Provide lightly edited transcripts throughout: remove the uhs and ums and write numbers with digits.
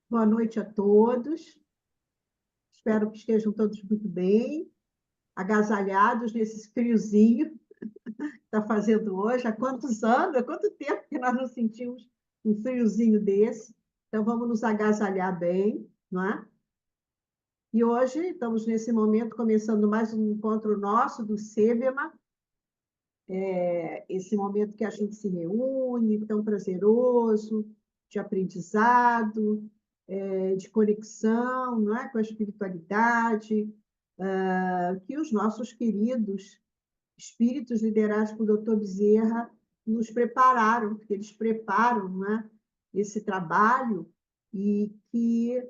Boa noite a todos. Espero que estejam todos muito bem, agasalhados nesse friozinho que está fazendo hoje. Há quantos anos, há quanto tempo que nós não sentimos um friozinho desse? Então, vamos nos agasalhar bem, não é? E hoje estamos nesse momento começando mais um encontro nosso do SEBEMA, esse momento que a gente se reúne, tão prazeroso, de aprendizado, de conexão, não é? Com a espiritualidade, que os nossos queridos espíritos liderados por Dr. Bezerra nos prepararam, porque eles preparam, não é? Esse trabalho e que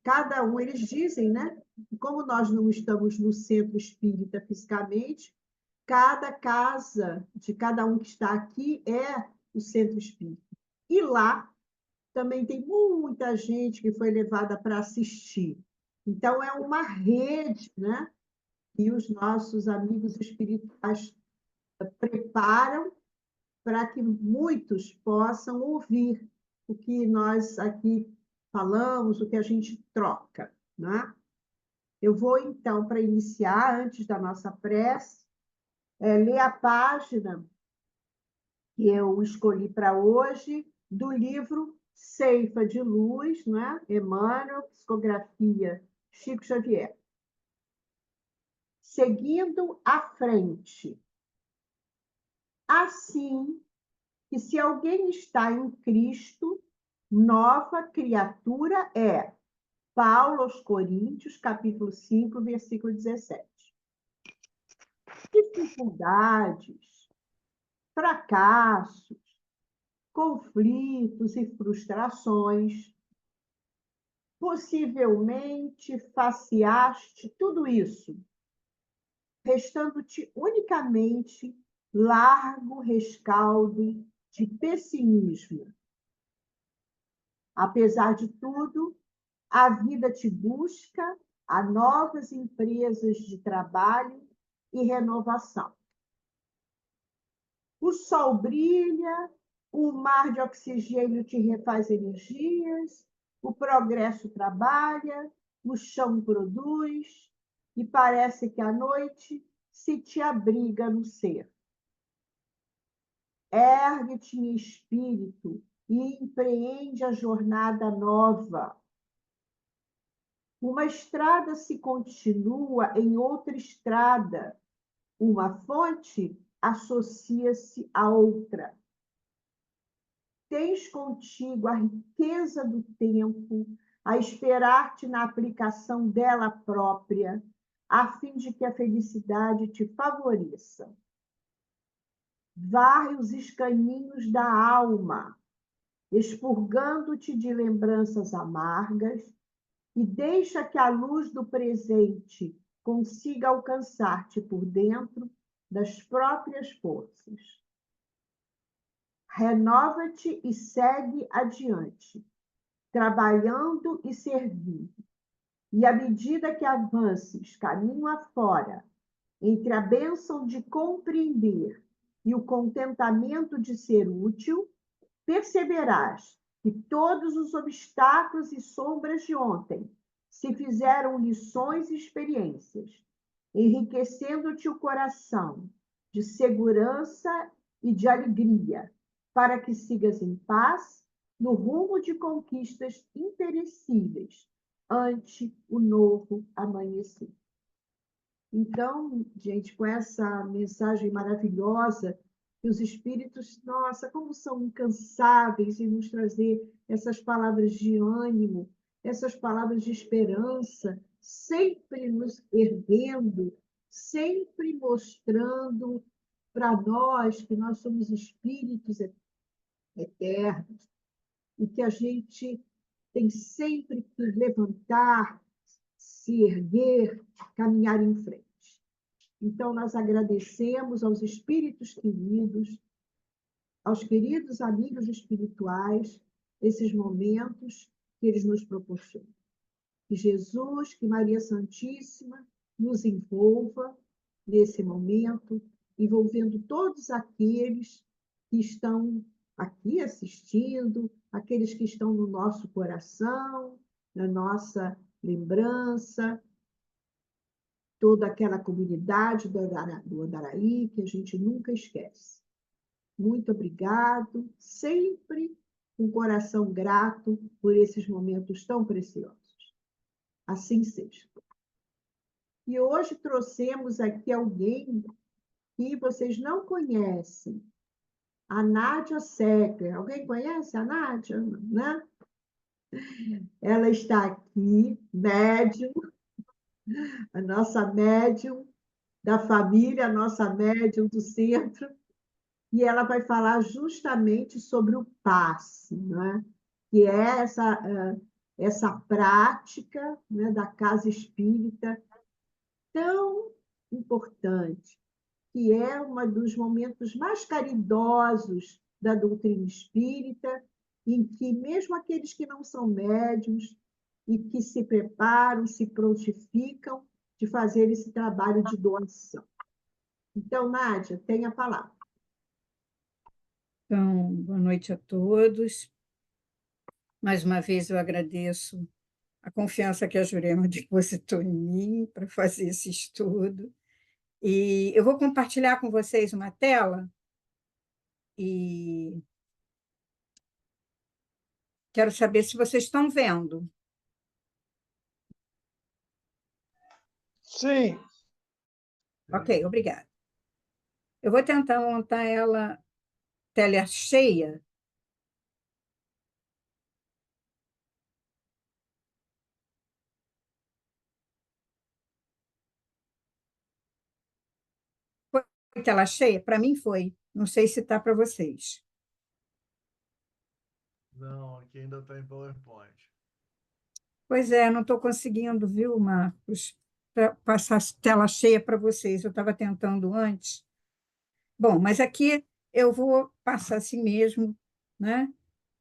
cada um, eles dizem, né? Como nós não estamos no centro espírita fisicamente, cada casa de cada um que está aqui é o centro espírita. E lá também tem muita gente que foi levada para assistir. Então, é uma rede, né? Que os nossos amigos espirituais preparam para que muitos possam ouvir o que nós aqui falamos, o que a gente troca, né? Eu vou, então, para iniciar, antes da nossa prece, ler a página que eu escolhi para hoje, do livro Ceifa de Luz, né? Emmanuel, psicografia Chico Xavier. Seguindo à frente. Assim que se alguém está em Cristo, nova criatura é. Paulo aos Coríntios, capítulo 5, versículo 17. Dificuldades, fracassos, conflitos e frustrações. Possivelmente faceaste tudo isso, restando-te unicamente largo rescaldo de pessimismo. Apesar de tudo, a vida te busca a novas empresas de trabalho e renovação. O sol brilha, o mar de oxigênio te refaz energias, o progresso trabalha, o chão produz, e parece que a noite se te abriga no ser. Ergue-te em espírito e empreende a jornada nova. Uma estrada se continua em outra estrada. Uma fonte associa-se a outra. Tens contigo a riqueza do tempo, a esperar-te na aplicação dela própria, a fim de que a felicidade te favoreça. Varre os escaninhos da alma, expurgando-te de lembranças amargas, e deixa que a luz do presente consiga alcançar-te por dentro das próprias forças. Renova-te e segue adiante, trabalhando e servindo. E à medida que avances caminho afora, entre a bênção de compreender e o contentamento de ser útil, perceberás que todos os obstáculos e sombras de ontem se fizeram lições e experiências, enriquecendo-te o coração de segurança e de alegria, para que sigas em paz no rumo de conquistas imperecíveis ante o novo amanhecer. Então, gente, com essa mensagem maravilhosa, que os espíritos, nossa, como são incansáveis em nos trazer essas palavras de ânimo, essas palavras de esperança, sempre nos erguendo, sempre mostrando para nós que nós somos espíritos eternos e que a gente tem sempre que levantar, se erguer, caminhar em frente. Então, nós agradecemos aos espíritos queridos, aos queridos amigos espirituais, esses momentos que eles nos proporcionam. Que Jesus, que Maria Santíssima nos envolva nesse momento, envolvendo todos aqueles que estão aqui assistindo, aqueles que estão no nosso coração, na nossa lembrança, toda aquela comunidade do Andaraí, que a gente nunca esquece. Muito obrigado, sempre com um coração grato por esses momentos tão preciosos. Assim seja. E hoje trouxemos aqui alguém que vocês não conhecem, a Nádia Seckler. Alguém conhece a Nádia? Né? Ela está aqui, médium, a nossa médium da família, a nossa médium do centro, e ela vai falar justamente sobre o passe, né? Que é essa prática, né, da casa espírita tão importante, que é um dos momentos mais caridosos da doutrina espírita, em que mesmo aqueles que não são médiuns e que se preparam, se prontificam de fazer esse trabalho de doação. Então, Nádia, tem a palavra. Então, boa noite a todos. Mais uma vez eu agradeço a confiança que a Jurema depositou em mim para fazer esse estudo. E eu vou compartilhar com vocês uma tela e quero saber se vocês estão vendo. Sim. Ok, obrigada. Eu vou tentar montar ela tela cheia. Foi tela cheia? Para mim foi. Não sei se está para vocês. Não, aqui ainda está em PowerPoint. Pois é, não estou conseguindo, viu, Marcos, passar a tela cheia para vocês. Eu estava tentando antes. Bom, mas aqui eu vou passar assim mesmo, né?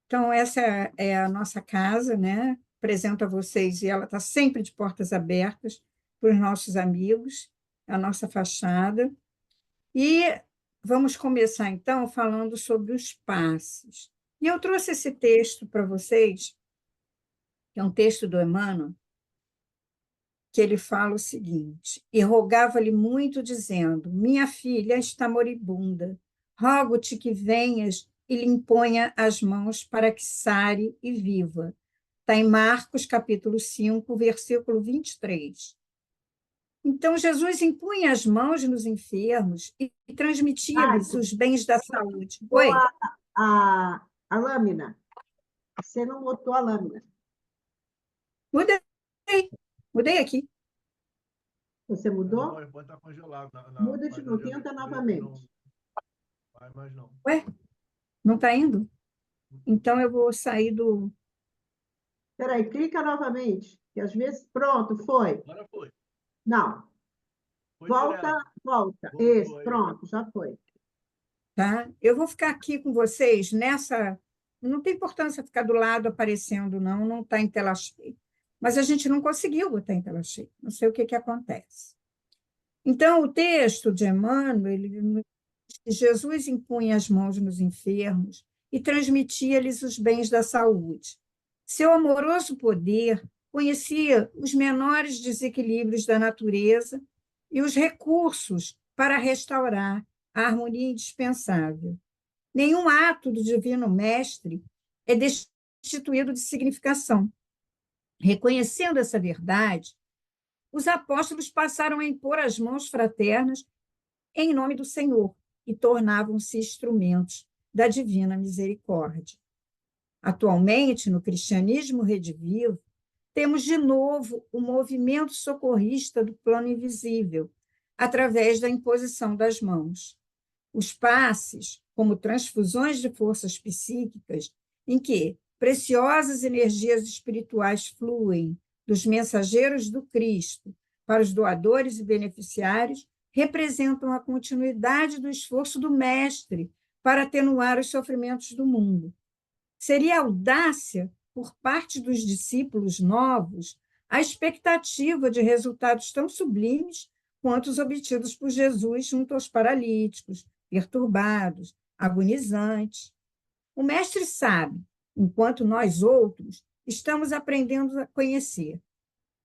Então, essa é a nossa casa, né? Apresento a vocês, e ela está sempre de portas abertas para os nossos amigos, a nossa fachada. E vamos começar, então, falando sobre os passes. E eu trouxe esse texto para vocês, que é um texto do Emmanuel, que ele fala o seguinte: e rogava-lhe muito, dizendo: minha filha está moribunda, rogo-te que venhas e lhe imponha as mãos para que sare e viva. Está em Marcos, capítulo 5, versículo 23. Então, Jesus impunha as mãos nos enfermos e transmitia-lhes os bens da saúde. Oi? A lâmina. Você não botou a lâmina. Mudei. Mudei aqui. Você mudou? O PowerPoint está congelado. Muda de novo, tenta novamente. Não vai mais não. Ué? Não está indo? Então, eu vou sair do... Espera aí, clica novamente, que às vezes... Pronto, foi. Agora foi. Não. Foi Volta, direto. volta. Voltou Esse, aí. pronto, já foi. Tá? Eu vou ficar aqui com vocês nessa... Não tem importância ficar do lado aparecendo, não, não está em tela cheia. Mas a gente não conseguiu botar em tela cheia. Não sei o que acontece. Então, o texto de Emmanuel, ele, Jesus impunha as mãos nos enfermos e transmitia-lhes os bens da saúde. Seu amoroso poder conhecia os menores desequilíbrios da natureza e os recursos para restaurar a harmonia indispensável. Nenhum ato do Divino Mestre é destituído de significação. Reconhecendo essa verdade, os apóstolos passaram a impor as mãos fraternas em nome do Senhor e tornavam-se instrumentos da divina misericórdia. Atualmente, no cristianismo redivivo, temos de novo o movimento socorrista do plano invisível, através da imposição das mãos. Os passes, como transfusões de forças psíquicas, em que preciosas energias espirituais fluem dos mensageiros do Cristo para os doadores e beneficiários, representam a continuidade do esforço do Mestre para atenuar os sofrimentos do mundo. Seria audácia, por parte dos discípulos novos, a expectativa de resultados tão sublimes quanto os obtidos por Jesus junto aos paralíticos, perturbados, agonizantes. O mestre sabe, enquanto nós outros estamos aprendendo a conhecer.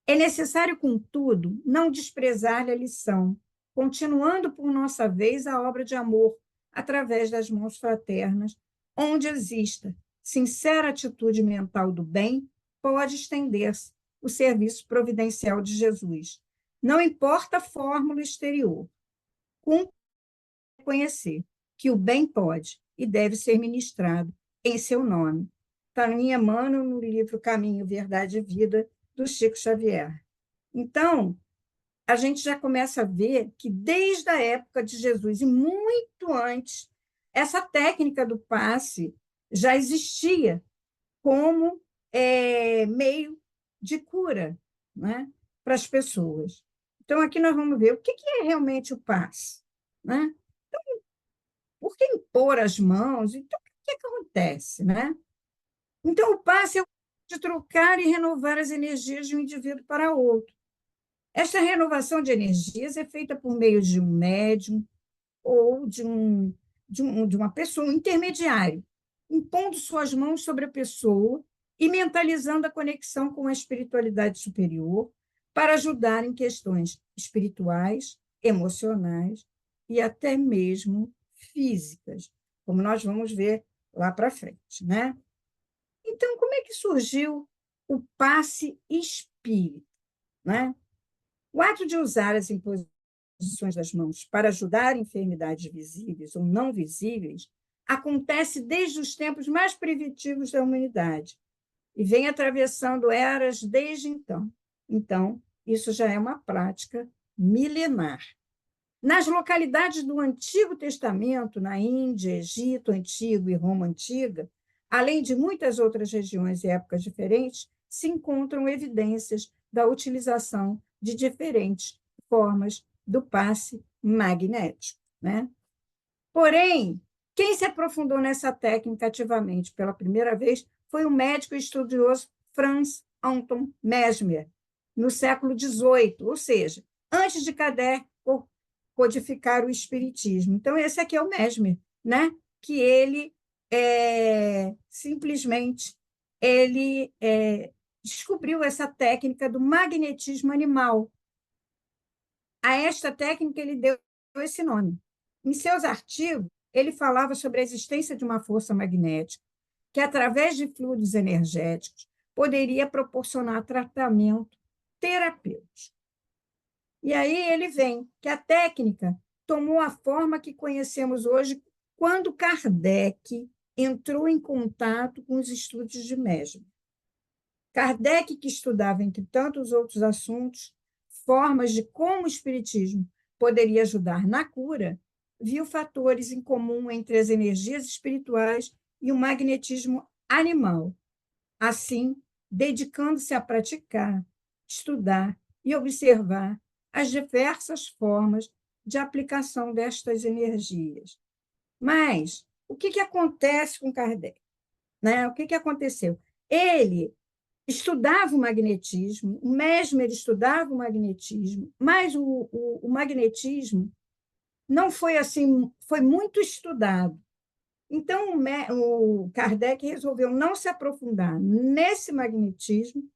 É necessário, contudo, não desprezar-lhe a lição, continuando por nossa vez a obra de amor, através das mãos fraternas, onde exista sincera atitude mental do bem, pode estender-se o serviço providencial de Jesus. Não importa a fórmula exterior, cumpre conhecer que o bem pode e deve ser ministrado em seu nome. Está em Emmanuel, no livro Caminho, Verdade e Vida, do Chico Xavier. Então, a gente já começa a ver que, desde a época de Jesus e muito antes, essa técnica do passe já existia como meio de cura, né, para as pessoas. Então, aqui nós vamos ver o que é realmente o passe, né? Por que impor as mãos? Então, o que acontece, né? Então, o passe é o de trocar e renovar as energias de um indivíduo para outro. Esta renovação de energias é feita por meio de um médium ou de uma pessoa, um intermediário, impondo suas mãos sobre a pessoa e mentalizando a conexão com a espiritualidade superior para ajudar em questões espirituais, emocionais e até mesmo físicas, como nós vamos ver lá para frente, né? Então, como é que surgiu o passe espírita, né? O ato de usar as imposições das mãos para ajudar enfermidades visíveis ou não visíveis acontece desde os tempos mais primitivos da humanidade e vem atravessando eras desde então. Então, isso já é uma prática milenar. Nas localidades do Antigo Testamento, na Índia, Egito Antigo e Roma Antiga, além de muitas outras regiões e épocas diferentes, se encontram evidências da utilização de diferentes formas do passe magnético, né? Porém, quem se aprofundou nessa técnica ativamente pela primeira vez foi o médico e estudioso Franz Anton Mesmer, no século XVIII, ou seja, antes de Kardec codificar o espiritismo. Então, esse aqui é o Mesmer, né? Que ele simplesmente descobriu essa técnica do magnetismo animal. A esta técnica ele deu esse nome. Em seus artigos, ele falava sobre a existência de uma força magnética que, através de fluidos energéticos, poderia proporcionar tratamento terapêutico. E aí ele vem que a técnica tomou a forma que conhecemos hoje quando Kardec entrou em contato com os estudos de Mesmer. Kardec, que estudava, entre tantos outros assuntos, formas de como o espiritismo poderia ajudar na cura, viu fatores em comum entre as energias espirituais e o magnetismo animal. Assim, dedicando-se a praticar, estudar e observar as diversas formas de aplicação destas energias. Mas o que acontece com Kardec? Né? O que aconteceu? Ele estudava o magnetismo, o Mesmer estudava o magnetismo, mas o magnetismo não foi muito estudado. Então, o Kardec resolveu não se aprofundar nesse magnetismo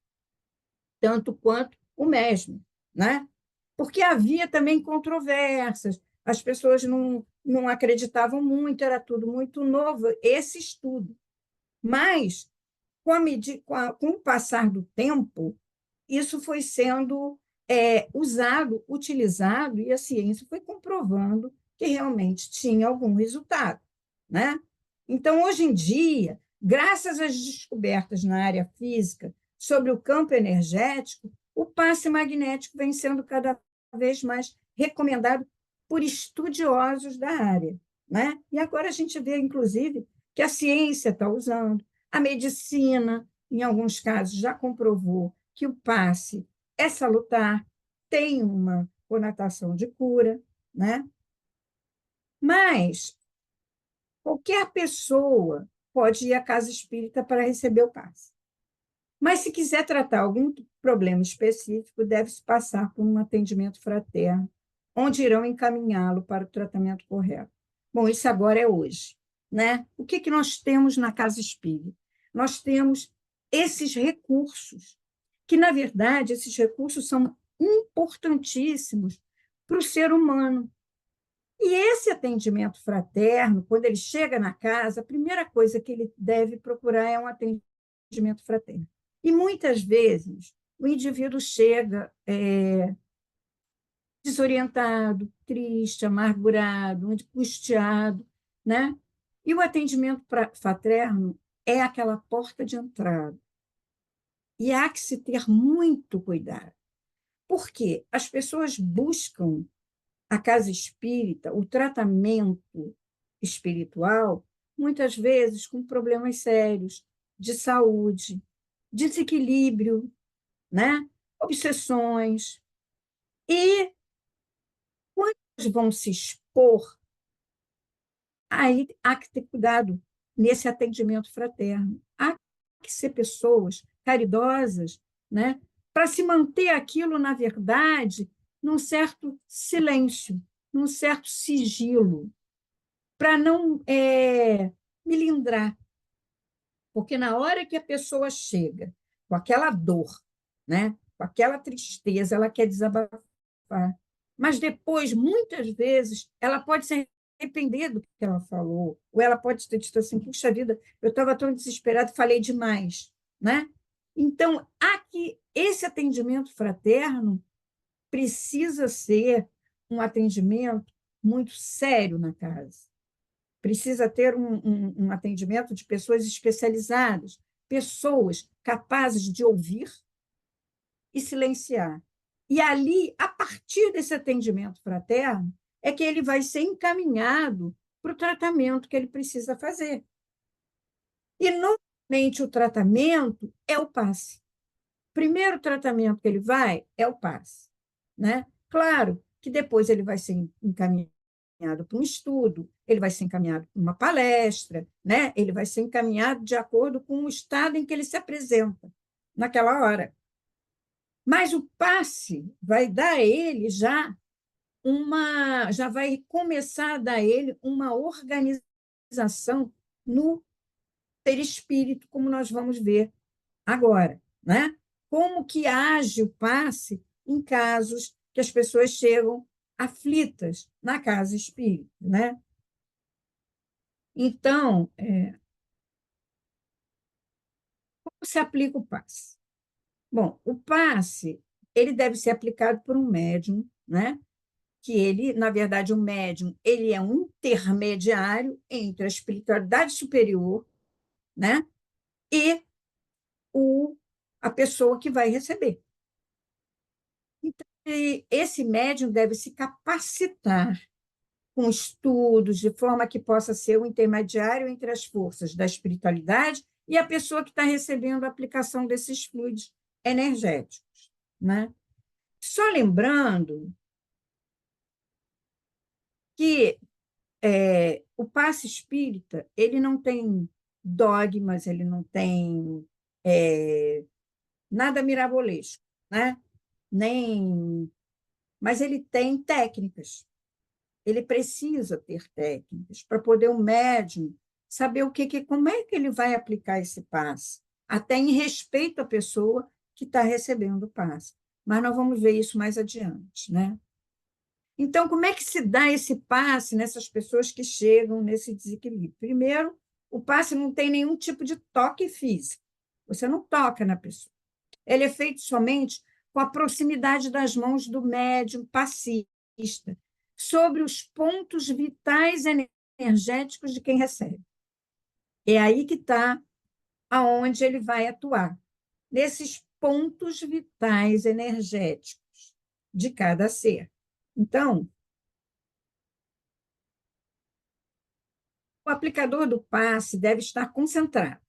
tanto quanto o Mesmer, né? Porque havia também controvérsias, as pessoas não acreditavam muito, era tudo muito novo, esse estudo. Mas, com o passar do tempo, isso foi sendo usado, utilizado, e a ciência foi comprovando que realmente tinha algum resultado, né? Então, hoje em dia, graças às descobertas na área física sobre o campo energético, o passe magnético vem sendo cada vez mais recomendado por estudiosos da área, né? E agora a gente vê, inclusive, que a ciência está usando, a medicina, em alguns casos, já comprovou que o passe é salutar, tem uma conotação de cura, né? Mas qualquer pessoa pode ir à casa espírita para receber o passe. Mas, se quiser tratar algum problema específico, deve-se passar por um atendimento fraterno, onde irão encaminhá-lo para o tratamento correto. Bom, isso agora é hoje. né? O que que nós temos na casa espírita? Nós temos esses recursos, que, na verdade, esses recursos são importantíssimos para o ser humano. E esse atendimento fraterno, quando ele chega na casa, a primeira coisa que ele deve procurar é um atendimento fraterno. E muitas vezes o indivíduo chega desorientado, triste, amargurado, angustiado, né? E o atendimento fraterno é aquela porta de entrada. E há que se ter muito cuidado. Porque as pessoas buscam a casa espírita, o tratamento espiritual, muitas vezes com problemas sérios de saúde, desequilíbrio, né? Obsessões. E quando eles vão se expor, aí há que ter cuidado nesse atendimento fraterno. Há que ser pessoas caridosas, né? Para se manter aquilo, na verdade, num certo silêncio, num certo sigilo, para não melindrar. Porque na hora que a pessoa chega com aquela dor, né? Com aquela tristeza, ela quer desabafar. Mas depois, muitas vezes, ela pode se arrepender do que ela falou, ou ela pode ter dito assim, puxa vida, eu estava tão desesperada, falei demais, né? Então, aqui, esse atendimento fraterno precisa ser um atendimento muito sério na casa. Precisa ter um atendimento de pessoas especializadas, pessoas capazes de ouvir e silenciar. E ali, a partir desse atendimento fraterno, é que ele vai ser encaminhado para o tratamento que ele precisa fazer. E, normalmente, o tratamento é o passe. O primeiro tratamento que ele vai é o passe, né? Claro que depois ele vai ser encaminhado para um estudo, ele vai ser encaminhado para uma palestra, né? Ele vai ser encaminhado de acordo com o estado em que ele se apresenta naquela hora. Mas o passe vai dar a ele já vai começar a dar a ele uma organização no perispírito, como nós vamos ver agora, né? Como que age o passe em casos que as pessoas chegam aflitas na casa espírita, né? Então, como se aplica o passe? Bom, o passe, ele deve ser aplicado por um médium, né? Que ele, na verdade, o médium, ele é um intermediário entre a espiritualidade superior, né? E a pessoa que vai receber. Então, esse médium deve se capacitar com estudos, de forma que possa ser o intermediário entre as forças da espiritualidade e a pessoa que está recebendo a aplicação desses fluidos energéticos, né? Só lembrando que o passe espírita, ele não tem dogmas, ele não tem nada mirabolesco, né? Mas ele tem técnicas. Ele precisa ter técnicas para poder o médium saber como é que ele vai aplicar esse passe, até em respeito à pessoa que está recebendo o passe. Mas nós vamos ver isso mais adiante, né? Então, como é que se dá esse passe nessas pessoas que chegam nesse desequilíbrio? Primeiro, o passe não tem nenhum tipo de toque físico. Você não toca na pessoa. Ele é feito somente com a proximidade das mãos do médium passista, sobre os pontos vitais energéticos de quem recebe. É aí que está aonde ele vai atuar, nesses pontos vitais energéticos de cada ser. Então, o aplicador do passe deve estar concentrado,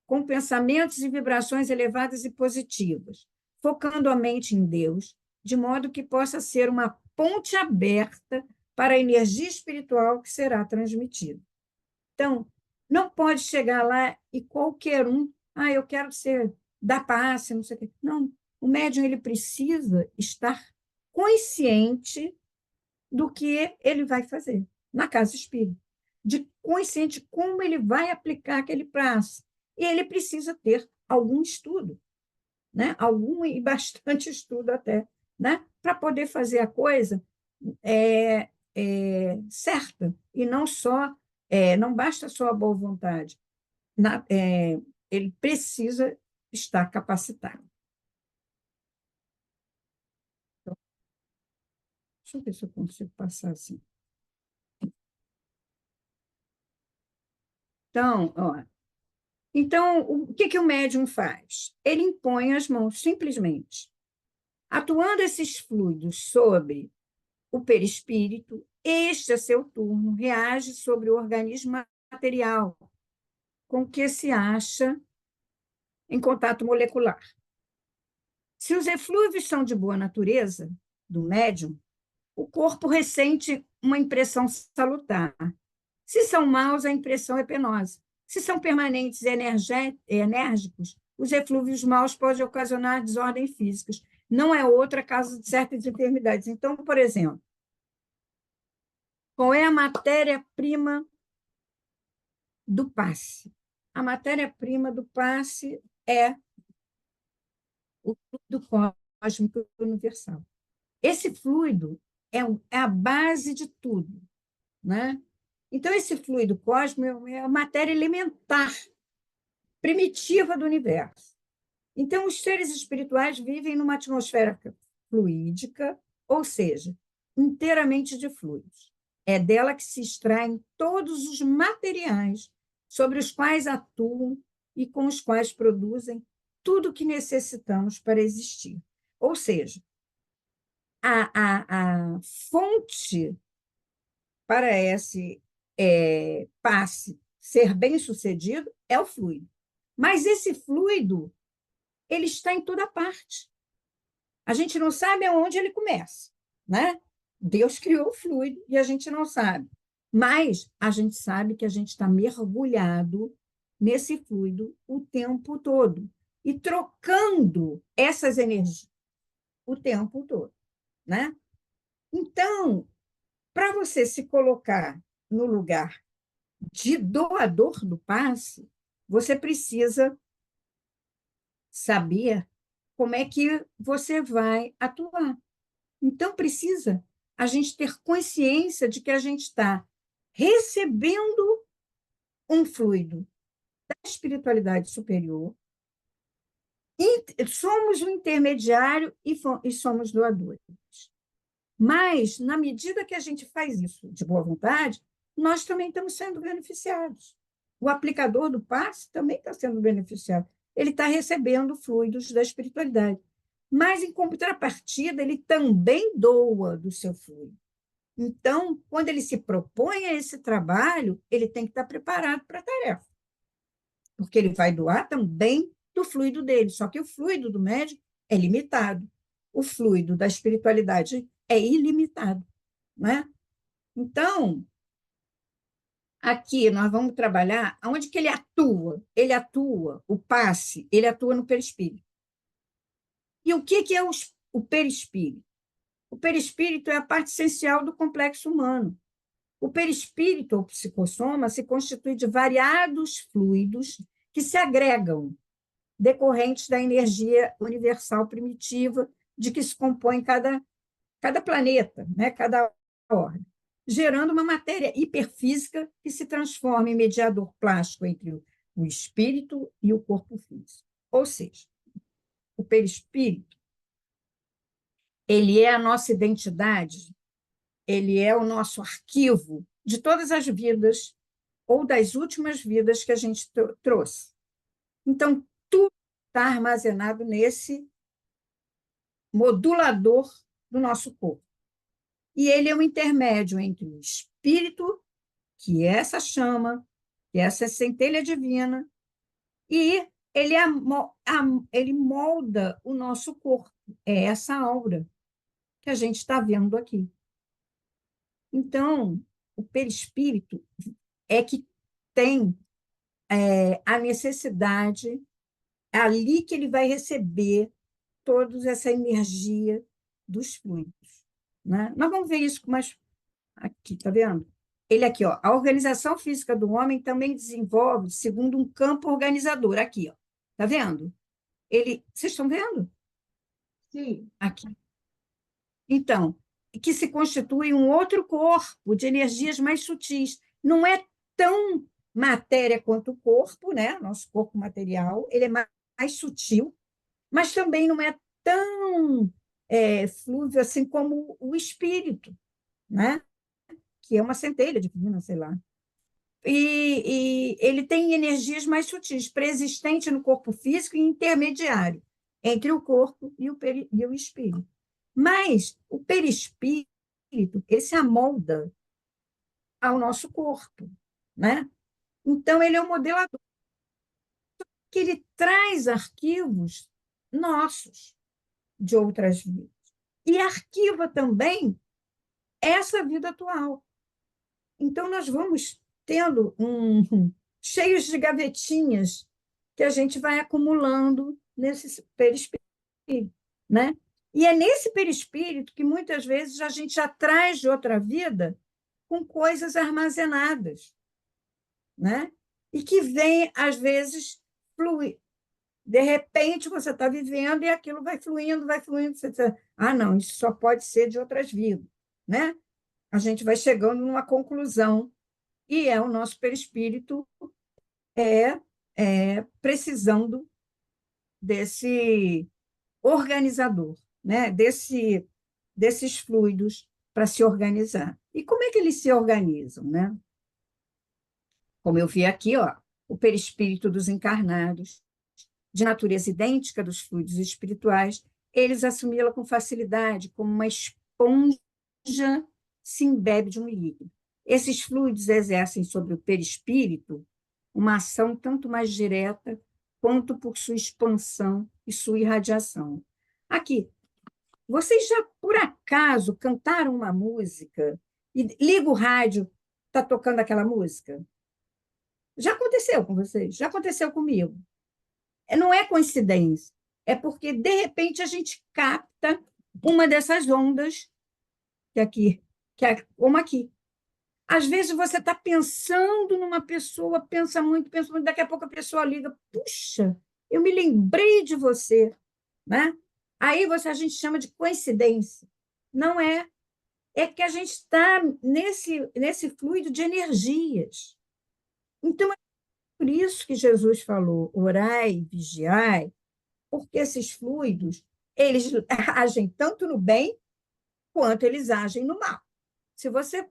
com pensamentos e vibrações elevadas e positivas, focando a mente em Deus, de modo que possa ser uma ponte aberta para a energia espiritual que será transmitida. Então, não pode chegar lá e qualquer eu quero dar passe, não sei o quê. Não, o médium ele precisa estar consciente do que ele vai fazer na casa espírita, de consciente como ele vai aplicar aquele passe. E ele precisa ter algum estudo, né? Algum e bastante estudo até, né? Para poder fazer a coisa certa, e não só, não basta só a boa vontade. Ele precisa estar capacitado. Então, deixa eu ver se eu consigo passar assim. Então, o que o médium faz? Ele impõe as mãos, simplesmente. Atuando esses fluidos sobre o perispírito, este, a seu turno, reage sobre o organismo material com que se acha em contato molecular. Se os eflúvios são de boa natureza, do médium, o corpo ressente uma impressão salutar. Se são maus, a impressão é penosa. Se são permanentes e enérgicos, os eflúvios maus podem ocasionar desordens físicas. Não é outra causa de certas enfermidades. Então, por exemplo, qual é a matéria-prima do passe? A matéria-prima do passe é o fluido cósmico universal. Esse fluido é a base de tudo, né? Então, esse fluido cósmico é a matéria elementar, primitiva do universo. Então, os seres espirituais vivem numa atmosfera fluídica, ou seja, inteiramente de fluidos. É dela que se extraem todos os materiais sobre os quais atuam e com os quais produzem tudo o que necessitamos para existir. Ou seja, a fonte para esse passe ser bem-sucedido é o fluido. Mas esse fluido, ele está em toda parte. A gente não sabe aonde ele começa, né? Deus criou o fluido e a gente não sabe. Mas a gente sabe que a gente está mergulhado nesse fluido o tempo todo e trocando essas energias o tempo todo, né? Então, para você se colocar no lugar de doador do passe, você precisa saber como é que você vai atuar. Então, precisa a gente ter consciência de que a gente está recebendo um fluido da espiritualidade superior, somos o intermediário e somos doadores. Mas, na medida que a gente faz isso de boa vontade, nós também estamos sendo beneficiados. O aplicador do passe também está sendo beneficiado. Ele está recebendo fluidos da espiritualidade. Mas, em contrapartida, ele também doa do seu fluido. Então, quando ele se propõe a esse trabalho, ele tem que estar preparado para a tarefa. Porque ele vai doar também do fluido dele. Só que o fluido do médium é limitado. O fluido da espiritualidade é ilimitado, né? Então, aqui nós vamos trabalhar onde que ele atua. Ele atua, o passe, ele atua no perispírito. E o que é o perispírito? O perispírito é a parte essencial do complexo humano. O perispírito, ou psicossoma, se constitui de variados fluidos que se agregam, decorrentes da energia universal primitiva de que se compõe cada planeta, né? Cada ordem, gerando uma matéria hiperfísica que se transforma em mediador plástico entre o espírito e o corpo físico. Ou seja, o perispírito, ele é a nossa identidade, ele é o nosso arquivo de todas as vidas ou das últimas vidas que a gente trouxe. Então, tudo está armazenado nesse modulador do nosso corpo. E ele é o intermédio entre o espírito, que é essa chama, que é essa centelha divina, e ele molda o nosso corpo. É essa aura que a gente está vendo aqui. Então, o perispírito é que tem a necessidade, é ali que ele vai receber toda essa energia dos fluidos, né? Nós vamos ver isso mais aqui, tá vendo? ele aqui, ó, a organização física do homem também desenvolve segundo um campo organizador. Aqui, ó. Tá vendo? Vocês estão vendo? Sim, Aqui. Então, que se constitui um outro corpo de energias mais sutis. Não é tão matéria quanto o corpo, né? Nosso corpo material, ele é mais sutil, mas também não é tão fluido assim como o espírito, né? Que é uma centelha divina, sei lá. E ele tem energias mais sutis, preexistente no corpo físico e intermediário entre o corpo e o espírito. Mas o perispírito, ele se amolda ao nosso corpo, né? Então, ele é um modelador que ele traz arquivos nossos de outras vidas e arquiva também essa vida atual. Então, nós vamos tendo cheios de gavetinhas que a gente vai acumulando nesse perispírito, né? E é nesse perispírito que muitas vezes a gente já traz de outra vida com coisas armazenadas, né? E que vem, às vezes, fluir. De repente, você está vivendo e aquilo vai fluindo, vai fluindo. Você diz, ah, não, isso só pode ser de outras vidas, né? A gente vai chegando numa conclusão, e o nosso perispírito precisando desse organizador, né? Desses fluidos para se organizar. E como é que eles se organizam, né? Como eu vi aqui, ó, o perispírito dos encarnados, de natureza idêntica dos fluidos espirituais, eles assimilam com facilidade, como uma esponja se embebe de um líquido. Esses fluidos exercem sobre o perispírito uma ação tanto mais direta quanto por sua expansão e sua irradiação. Aqui, vocês já, por acaso, cantaram uma música e liga o rádio, está tocando aquela música? Já aconteceu com vocês? Já aconteceu comigo. Não é coincidência, é porque, de repente, a gente capta uma dessas ondas, como aqui. Às vezes você está pensando numa pessoa, pensa muito, daqui a pouco a pessoa liga, puxa, eu me lembrei de você, né? Aí a gente chama de coincidência. Não é. É que a gente está nesse fluido de energias. Então, é por isso que Jesus falou, orai, vigiai, porque esses fluidos, eles agem tanto no bem, quanto eles agem no mal. Se você,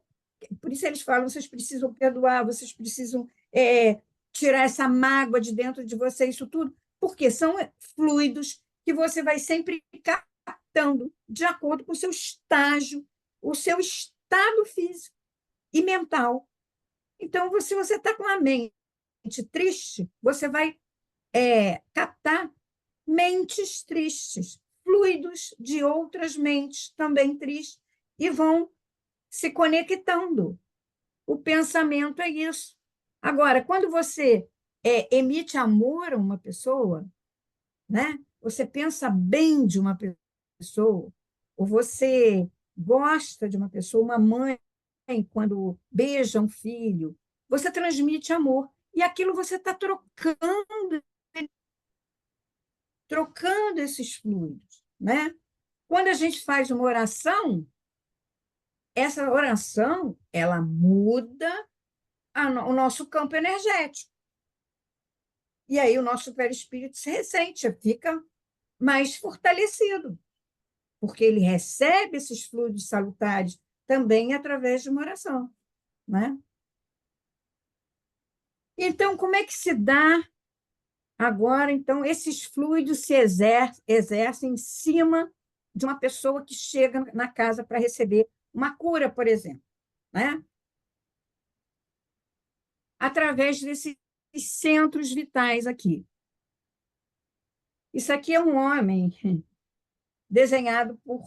por isso eles falam, vocês precisam perdoar, vocês precisam tirar essa mágoa de dentro de você, isso tudo, porque são fluidos que você vai sempre captando de acordo com o seu estágio, o seu estado físico e mental. Então, se você está com a mente triste, você vai captar mentes tristes, fluidos de outras mentes também tristes, e vão se conectando. O pensamento é isso. Agora, quando você emite amor a uma pessoa, né? Você pensa bem de uma pessoa, ou você gosta de uma pessoa, uma mãe, quando beija um filho, você transmite amor. E aquilo você está trocando esses fluidos, né? Quando a gente faz uma oração, essa oração ela muda o nosso campo energético. E aí o nosso perispírito se ressente, fica mais fortalecido, porque ele recebe esses fluidos salutares também através de uma oração, né? Então, como é que se dá agora? Então, esses fluidos se exercem em cima de uma pessoa que chega na casa para receber uma cura, por exemplo, né? Através desses centros vitais aqui. Isso aqui é um homem desenhado por...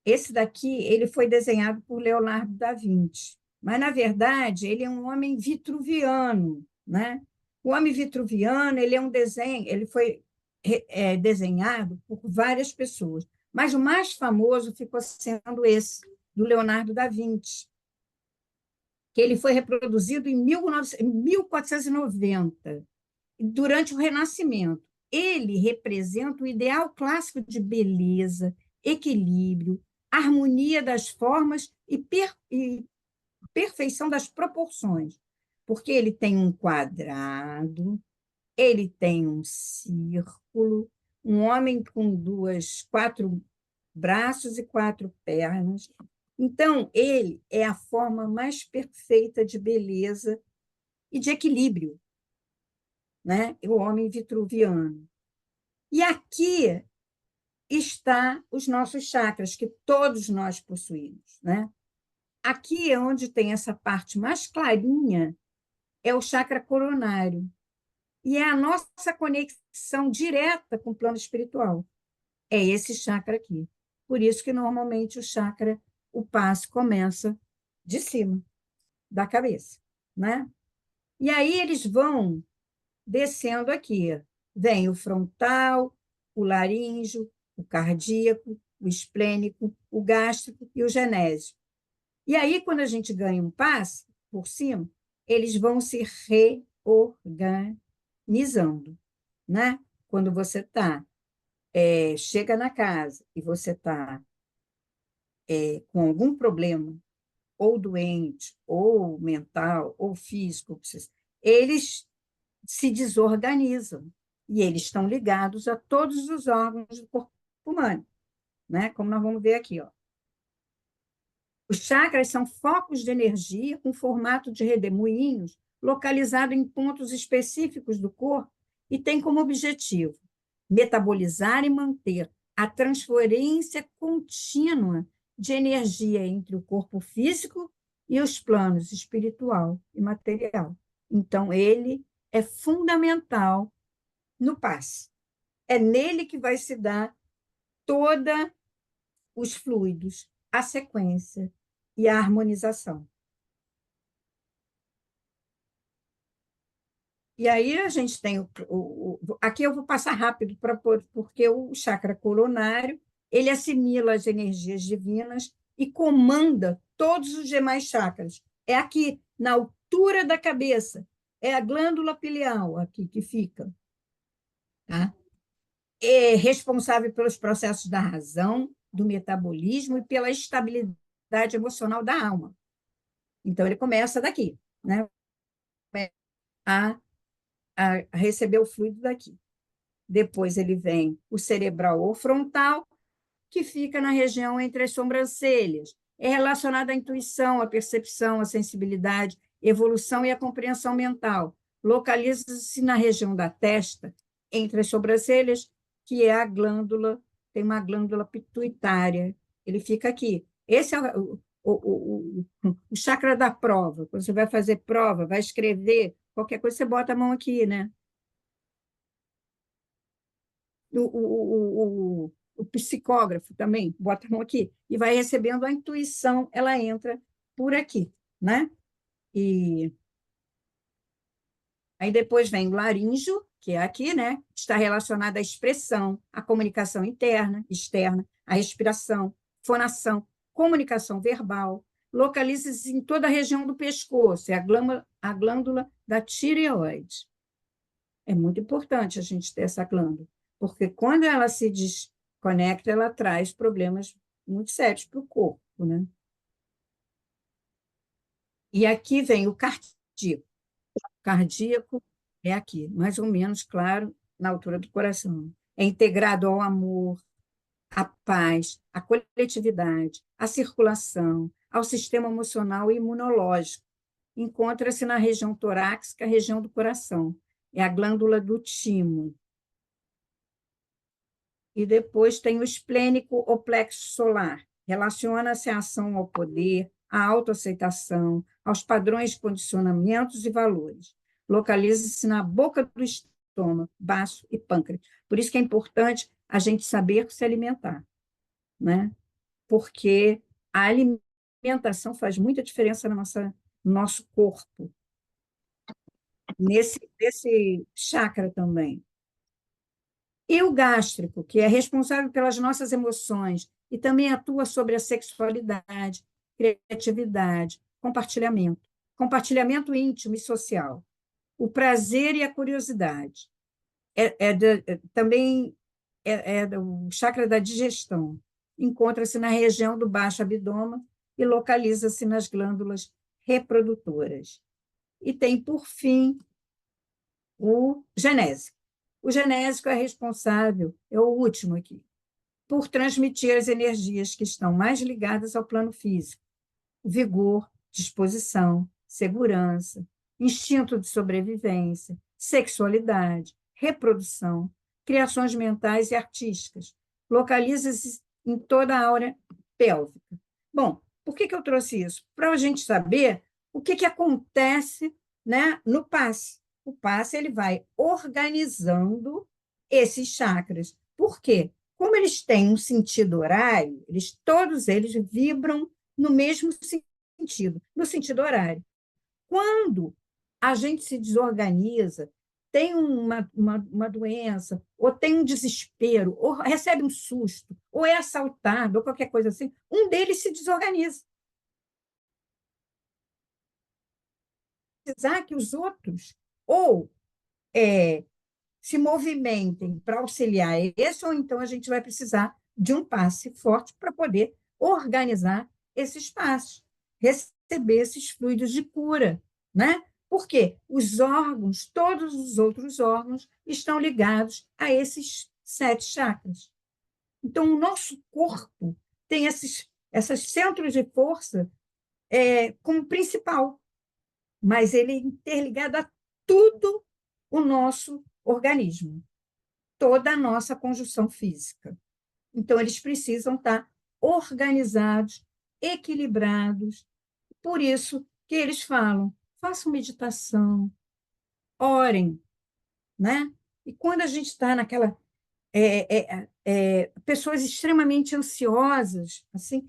Esse daqui, ele foi desenhado por Leonardo da Vinci, mas, na verdade, ele é um homem vitruviano, né? O homem vitruviano, ele é um desenho, ele foi desenhado por várias pessoas, mas o mais famoso ficou sendo esse, do Leonardo da Vinci, que ele foi reproduzido em 1490, durante o Renascimento. Ele representa o ideal clássico de beleza, equilíbrio, harmonia das formas e perfeição das proporções, porque ele tem um quadrado, ele tem um círculo, um homem com quatro braços e quatro pernas. Então, ele é a forma mais perfeita de beleza e de equilíbrio, né? O homem vitruviano. E aqui está os nossos chakras, que todos nós possuímos, né? Aqui é onde tem essa parte mais clarinha, é o chakra coronário. E é a nossa conexão direta com o plano espiritual. É esse chakra aqui. Por isso que, normalmente, o passe começa de cima, da cabeça, né? E aí eles vão descendo aqui. Vem o frontal, o laríngeo, o cardíaco, o esplênico, o gástrico e o genésio. E aí, quando a gente ganha um passe por cima, eles vão se reorganizando, né? Quando você chega na casa e você está com algum problema, ou doente, ou mental, ou físico, eles se desorganizam e eles estão ligados a todos os órgãos do corpo humano, né? Como nós vamos ver aqui, ó. Os chakras são focos de energia com formato de redemoinhos localizado em pontos específicos do corpo e tem como objetivo metabolizar e manter a transferência contínua de energia entre o corpo físico e os planos espiritual e material. Então, ele é fundamental no passe. É nele que vai se dar todos os fluidos, a sequência e a harmonização. E aí a gente tem aqui eu vou passar rápido porque o chakra coronário ele assimila as energias divinas e comanda todos os demais chakras. É aqui na altura da cabeça, é a glândula pineal aqui que fica, tá? É responsável pelos processos da razão, do metabolismo e pela estabilidade emocional da alma. Então ele começa daqui, né? A receber o fluido daqui. Depois ele vem o cerebral ou frontal, que fica na região entre as sobrancelhas. É relacionado à intuição, à percepção, à sensibilidade, evolução e à compreensão mental. Localiza-se na região da testa, entre as sobrancelhas, que é a glândula, tem uma glândula pituitária. Ele fica aqui. Esse é o chakra da prova. Quando você vai fazer prova, vai escrever, qualquer coisa, você bota a mão aqui, né? O psicógrafo também, bota a mão aqui, e vai recebendo a intuição, ela entra por aqui, né? E aí depois vem o laríngeo, que é aqui, né? Está relacionado à expressão, à comunicação interna, externa, à respiração, fonação, comunicação verbal, localiza-se em toda a região do pescoço, é a glândula da tireoide. É muito importante a gente ter essa glândula, porque quando ela se desconecta, ela traz problemas muito sérios para o corpo, né? E aqui vem o cardíaco. O cardíaco é aqui, mais ou menos, claro, na altura do coração. É integrado ao amor, à paz, à coletividade, à circulação, ao sistema emocional e imunológico. Encontra-se na região torácica, região do coração. É a glândula do timo. E depois tem o esplênico ou plexo solar. Relaciona-se à ação ao poder, à autoaceitação, aos padrões de condicionamentos e valores. Localiza-se na boca do estômago, baço e pâncreas. Por isso que é importante a gente saber se alimentar, né? Porque a alimentação faz muita diferença no nosso corpo. Nesse chakra também. E o gástrico, que é responsável pelas nossas emoções e também atua sobre a sexualidade, criatividade, compartilhamento. compartilhamento íntimo e social, o prazer e a curiosidade. Também é o chakra da digestão. Encontra-se na região do baixo abdômen e localiza-se nas glândulas reprodutoras. E tem, por fim, o genésico. O genésico é responsável, é o último aqui, por transmitir as energias que estão mais ligadas ao plano físico: vigor, disposição, segurança, instinto de sobrevivência, sexualidade, reprodução, criações mentais e artísticas. Localiza-se em toda a área pélvica. Bom, por que eu trouxe isso? Para a gente saber o que acontece, né, no passe. O passe ele vai organizando esses chakras. Por quê? Como eles têm um sentido horário, todos eles vibram no mesmo sentido, no sentido horário. Quando a gente se desorganiza, tem uma doença, ou tem um desespero, ou recebe um susto, ou é assaltado, ou qualquer coisa assim, um deles se desorganiza. Precisar que os outros ou se movimentem para auxiliar esse, ou então a gente vai precisar de um passe forte para poder organizar esse espaço, receber esses fluidos de cura, né? Porque os órgãos, todos os outros órgãos, estão ligados a esses 7 chakras. Então, o nosso corpo tem esses centros de força como principal, mas ele é interligado a tudo o nosso organismo, toda a nossa conjunção física. Então, eles precisam estar organizados, equilibrados. Por isso que eles falam, façam meditação, orem, né? E quando a gente está naquela... pessoas extremamente ansiosas, assim,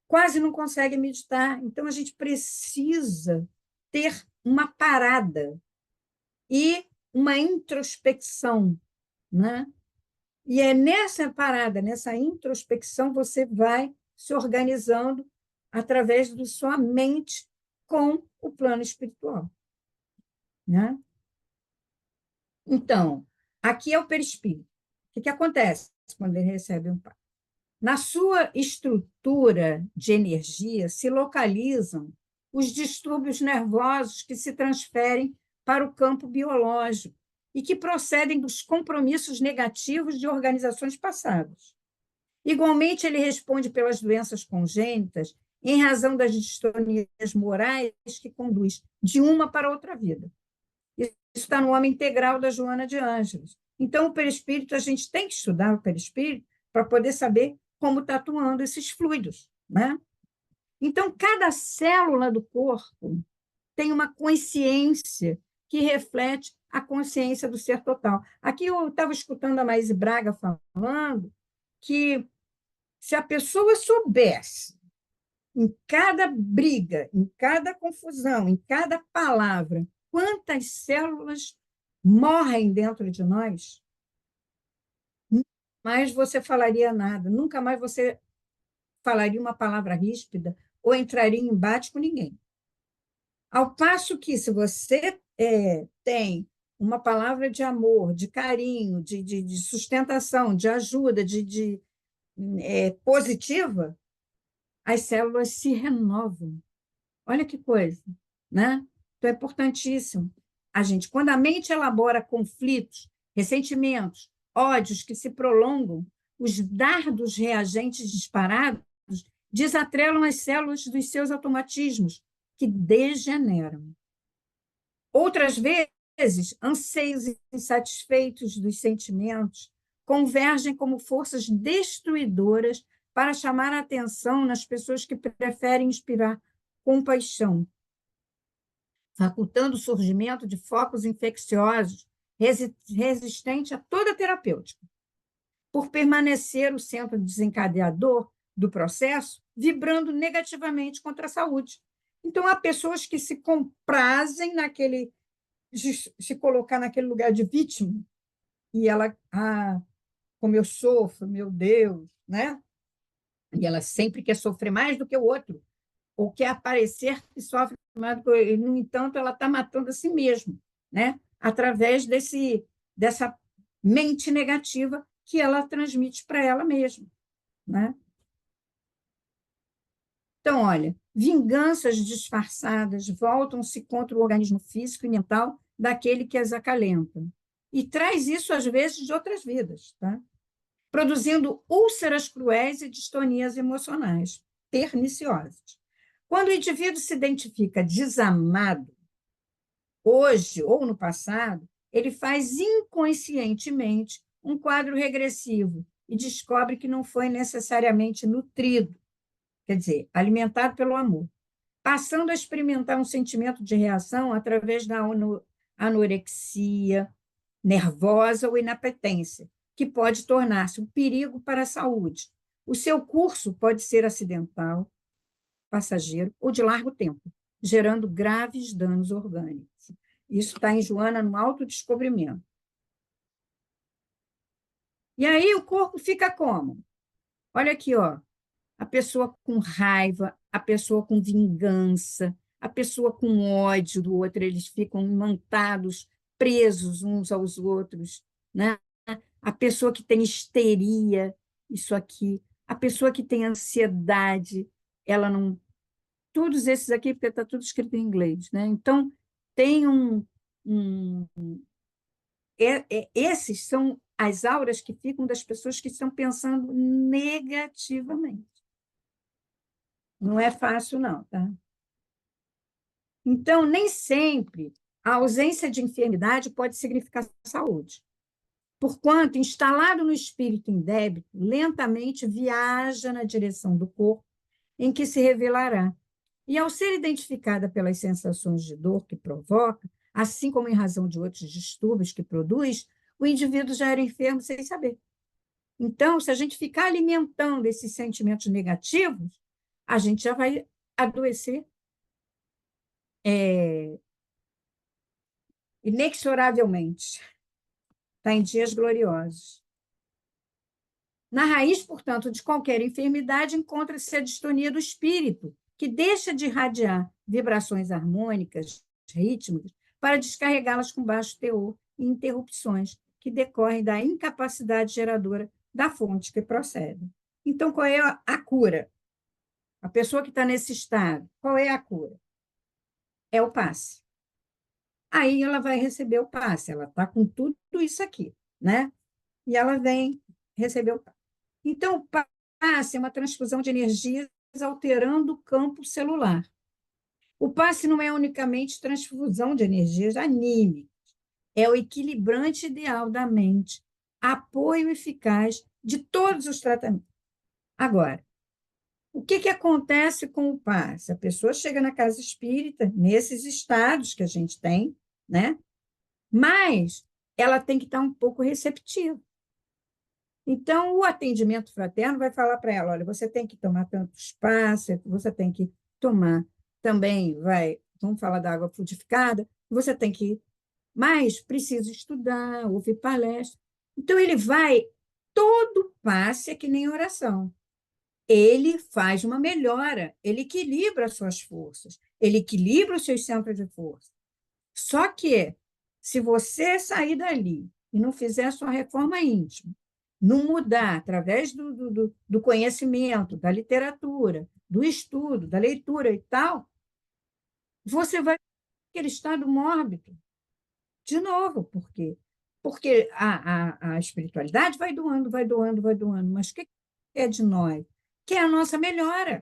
quase não conseguem meditar. Então, a gente precisa ter uma parada e uma introspecção, né? E é nessa parada, nessa introspecção, você vai se organizando através da sua mente com o plano espiritual, né? Então, aqui é o perispírito. O que acontece quando ele recebe um passe? Na sua estrutura de energia se localizam os distúrbios nervosos que se transferem para o campo biológico e que procedem dos compromissos negativos de organizações passadas. Igualmente, ele responde pelas doenças congênitas em razão das distonias morais que conduz de uma para outra vida. Isso está no Homem Integral da Joana de Ângeles. Então, o perispírito, a gente tem que estudar o perispírito para poder saber como está atuando esses fluidos, né? Então, cada célula do corpo tem uma consciência que reflete a consciência do ser total. Aqui eu estava escutando a Maíse Braga falando que se a pessoa soubesse em cada briga, em cada confusão, em cada palavra, quantas células morrem dentro de nós, nunca mais você falaria nada, nunca mais você falaria uma palavra ríspida ou entraria em embate com ninguém. Ao passo que, se você tem uma palavra de amor, de carinho, de sustentação, de ajuda, positiva, as células se renovam. Olha que coisa, né? Então, é importantíssimo. Quando a mente elabora conflitos, ressentimentos, ódios que se prolongam, os dardos reagentes disparados desatrelam as células dos seus automatismos, que degeneram. Outras vezes, anseios insatisfeitos dos sentimentos convergem como forças destruidoras para chamar a atenção nas pessoas que preferem inspirar compaixão, facultando o surgimento de focos infecciosos resistentes a toda terapêutica. Por permanecer o centro desencadeador do processo vibrando negativamente contra a saúde. Então, há pessoas que se comprazem se colocar naquele lugar de vítima, e ela, como eu sofro, meu Deus, né? E ela sempre quer sofrer mais do que o outro, ou quer aparecer que sofre no entanto, ela está matando a si mesma, né? Através dessa mente negativa que ela transmite para ela mesma, né? Então, olha, vinganças disfarçadas voltam-se contra o organismo físico e mental daquele que as acalenta. E traz isso, às vezes, de outras vidas, tá? Produzindo úlceras cruéis e distonias emocionais perniciosas. Quando o indivíduo se identifica desamado, hoje ou no passado, ele faz inconscientemente um quadro regressivo e descobre que não foi necessariamente nutrido, quer dizer, alimentado pelo amor, passando a experimentar um sentimento de reação através da anorexia nervosa ou inapetência, que pode tornar-se um perigo para a saúde. O seu curso pode ser acidental, passageiro ou de largo tempo, gerando graves danos orgânicos. Isso está em Joana no Autodescobrimento. E aí o corpo fica como? Olha aqui, ó, a pessoa com raiva, a pessoa com vingança, a pessoa com ódio do outro, eles ficam imantados, presos uns aos outros, né? A pessoa que tem histeria, isso aqui, a pessoa que tem ansiedade, ela não. Todos esses aqui, porque está tudo escrito em inglês, né? Então, tem um esses são as auras que ficam das pessoas que estão pensando negativamente. Não é fácil, não, tá? Então, nem sempre a ausência de enfermidade pode significar saúde. Porquanto, instalado no espírito em débito, lentamente viaja na direção do corpo em que se revelará. E, ao ser identificada pelas sensações de dor que provoca, assim como em razão de outros distúrbios que produz, o indivíduo já era enfermo sem saber. Então, se a gente ficar alimentando esses sentimentos negativos, a gente já vai adoecer inexoravelmente. Está em dias gloriosos. Na raiz, portanto, de qualquer enfermidade encontra-se a distonia do espírito, que deixa de irradiar vibrações harmônicas, rítmicas, para descarregá-las com baixo teor e interrupções que decorrem da incapacidade geradora da fonte que procede. Então, qual é a cura? A pessoa que está nesse estado, qual é a cura? É o passe. Aí ela vai receber o passe, ela está com tudo isso aqui, né? E ela vem receber o passe. Então, o passe é uma transfusão de energias alterando o campo celular. O passe não é unicamente transfusão de energias anímicas, é o equilibrante ideal da mente, apoio eficaz de todos os tratamentos. Agora, o que acontece com o passe? A pessoa chega na casa espírita, nesses estados que a gente tem, né? Mas ela tem que estar um pouco receptiva. Então, o atendimento fraterno vai falar para ela, olha, você tem que tomar tantos passes, você tem que tomar também, vamos falar da água frutificada, você tem que, mas precisa estudar, ouvir palestra. Então, ele vai, todo passe é que nem oração. Ele faz uma melhora, ele equilibra as suas forças, ele equilibra os seus centros de força. Só que, se você sair dali e não fizer a sua reforma íntima, não mudar através do conhecimento, da literatura, do estudo, da leitura e tal, você vai ter aquele estado mórbido. De novo, por quê? Porque a espiritualidade vai doando, vai doando, vai doando. Mas o que é de nós? Que é a nossa melhora,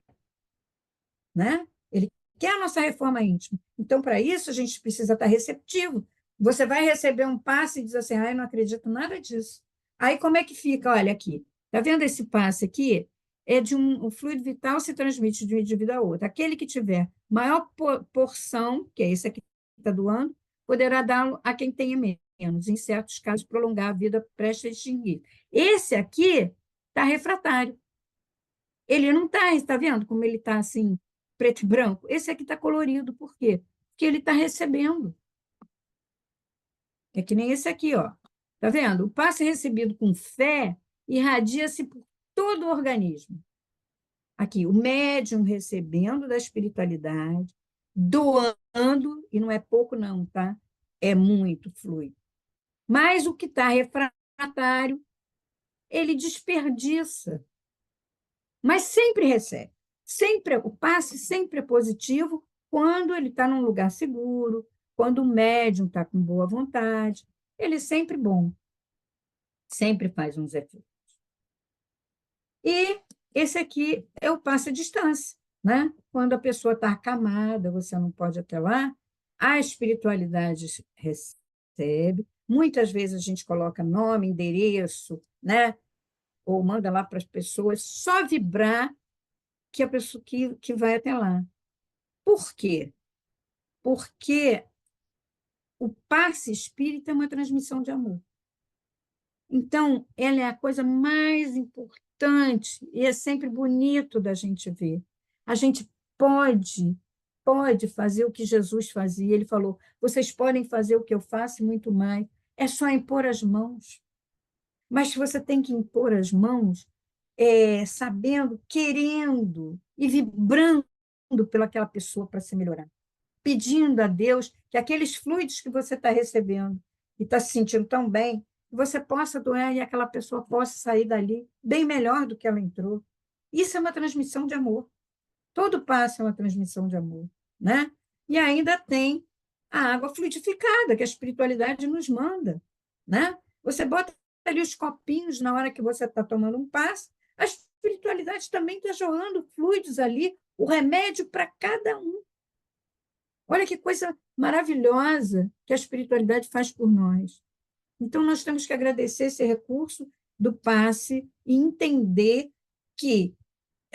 né? Ele quer a nossa reforma íntima. Então, para isso, a gente precisa estar receptivo. Você vai receber um passe e diz assim, eu não acredito nada disso. Aí, como é que fica? Olha aqui, está vendo esse passe aqui? É de o fluido vital se transmite de um indivíduo a outro. Aquele que tiver maior porção, que é esse aqui que está doando, poderá dar a quem tenha menos, em certos casos, prolongar a vida prestes a extinguir. Esse aqui está refratário. Ele não está vendo como ele está assim, preto e branco? Esse aqui está colorido, por quê? Porque ele está recebendo. É que nem esse aqui, ó. Está vendo? O passe recebido com fé irradia-se por todo o organismo. Aqui, o médium recebendo da espiritualidade, doando, e não é pouco não, tá? É muito fluido. Mas o que está refratário, ele desperdiça, mas sempre recebe. Sempre, o passe sempre é positivo quando ele está num lugar seguro, quando o médium está com boa vontade. Ele é sempre bom, sempre faz uns efeitos. E esse aqui é o passe à distância, né? Quando a pessoa está acamada, você não pode ir até lá, a espiritualidade recebe. Muitas vezes a gente coloca nome, endereço, né? Ou manda lá para as pessoas, só vibrar que a pessoa que vai até lá. Por quê? Porque o passe espírita é uma transmissão de amor. Então, ela é a coisa mais importante e é sempre bonito da gente ver. A gente pode fazer o que Jesus fazia. Ele falou: vocês podem fazer o que eu faço e muito mais. É só impor as mãos. Mas você tem que impor as mãos sabendo, querendo e vibrando pelaquela pessoa para se melhorar. Pedindo a Deus que aqueles fluidos que você está recebendo e está se sentindo tão bem, você possa doer e aquela pessoa possa sair dali bem melhor do que ela entrou. Isso é uma transmissão de amor. Todo passo é uma transmissão de amor, né? E ainda tem a água fluidificada, que a espiritualidade nos manda, né? Você bota ali os copinhos na hora que você está tomando um passe, a espiritualidade também está jogando fluidos ali, o remédio para cada um. Olha que coisa maravilhosa que a espiritualidade faz por nós. Então, nós temos que agradecer esse recurso do passe e entender que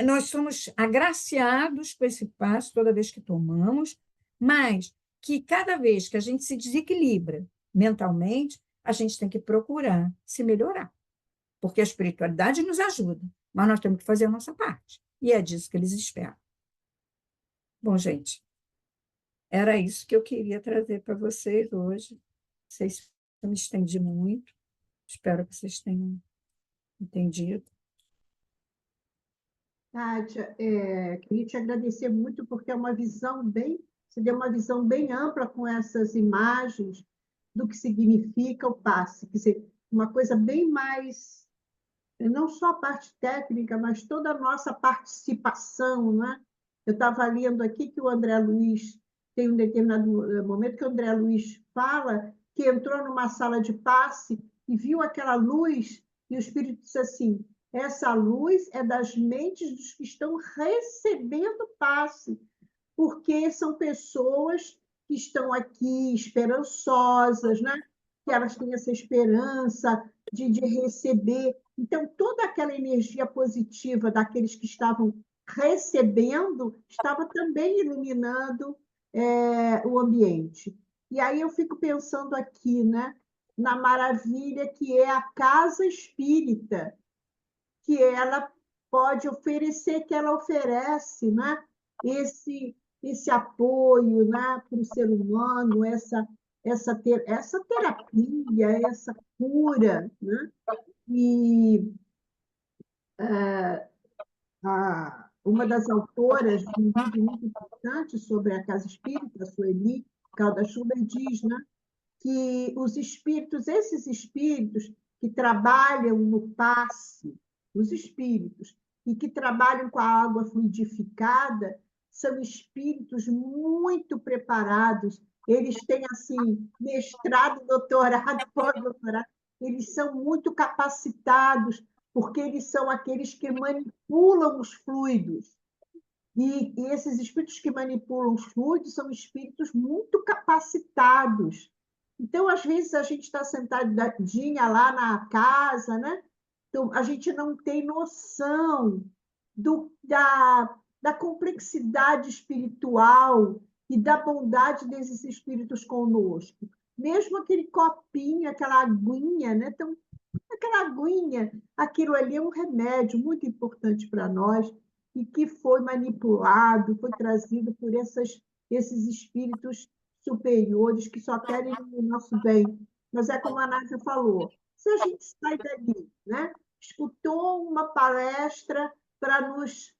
nós somos agraciados com esse passo toda vez que tomamos, mas que cada vez que a gente se desequilibra mentalmente, a gente tem que procurar se melhorar, porque a espiritualidade nos ajuda, mas nós temos que fazer a nossa parte, e é disso que eles esperam. Bom, gente, era isso que eu queria trazer para vocês hoje. Não sei se eu me estendi muito, espero que vocês tenham entendido. Kátia, queria te agradecer muito, porque é uma visão você deu uma visão bem ampla com essas imagens do que significa o passe. Quer dizer, uma coisa bem mais, não só a parte técnica, mas toda a nossa participação, né? Eu estava lendo aqui que o André Luiz, tem um determinado momento que o André Luiz fala que entrou numa sala de passe e viu aquela luz, e o Espírito disse assim: essa luz é das mentes dos que estão recebendo passe, porque são pessoas que estão aqui esperançosas, né? Que elas têm essa esperança de receber. Então, toda aquela energia positiva daqueles que estavam recebendo estava também iluminando o ambiente. E aí eu fico pensando aqui, né, na maravilha que é a casa espírita, que ela pode oferecer, que ela oferece, né? esse apoio, né, para o ser humano, essa terapia, essa cura, né? E uma das autoras de um livro muito importante sobre a casa espírita, a Sueli Caldas Schubert, diz, né, que os espíritos, esses espíritos que trabalham no passe, os espíritos, e que trabalham com a água fluidificada, são espíritos muito preparados. Eles têm, assim, mestrado, doutorado, pós-doutorado. Eles são muito capacitados, porque eles são aqueles que manipulam os fluidos. E esses espíritos que manipulam os fluidos são espíritos muito capacitados. Então, às vezes, a gente está sentadinha lá na casa, né? Então, a gente não tem noção da complexidade espiritual e da bondade desses espíritos conosco. Mesmo aquele copinho, aquela aguinha, né? Então, aquela aguinha, aquilo ali é um remédio muito importante para nós e que foi manipulado, foi trazido por esses espíritos superiores que só querem o nosso bem. Mas é como a Nádia falou, se a gente sai dali, né, escutou uma palestra para nos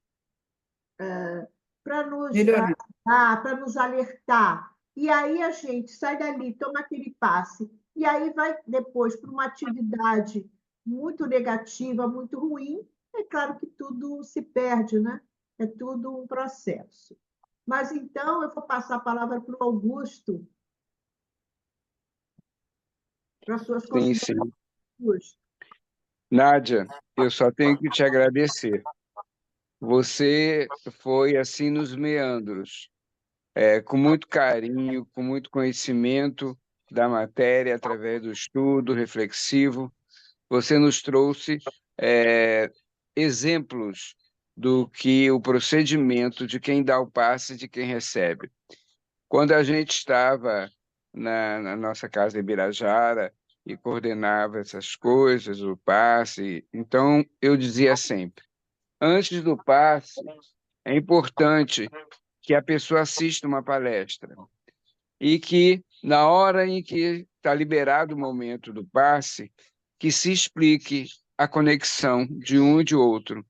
para nos Melhorando. para nos alertar. E aí a gente sai dali, toma aquele passe, e aí vai depois para uma atividade muito negativa, muito ruim. É claro que tudo se perde, né? É tudo um processo. Mas então eu vou passar a palavra para o Augusto, para suas Sim, considerações. sim. Nádia, eu só tenho que te agradecer. Você foi assim nos meandros, com muito carinho, com muito conhecimento da matéria, através do estudo reflexivo. Você nos trouxe é, exemplos do que o procedimento de quem dá o passe e de quem recebe. Quando a gente estava na nossa casa em Birajara e coordenava essas coisas, o passe, então eu dizia sempre, antes do passe, é importante que a pessoa assista uma palestra e que, na hora em que está liberado o momento do passe, que se explique a conexão de um e de outro,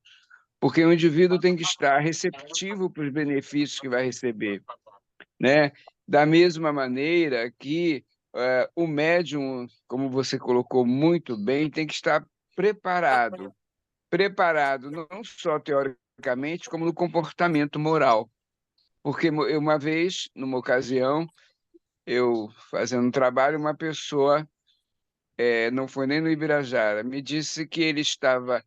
porque o indivíduo tem que estar receptivo para os benefícios que vai receber, né? Da mesma maneira que o médium, como você colocou muito bem, tem que estar preparado, preparado não só teoricamente, como no comportamento moral. Porque uma vez, numa ocasião, eu fazendo um trabalho, uma pessoa, não foi nem no Ibirajara, me disse que ele estava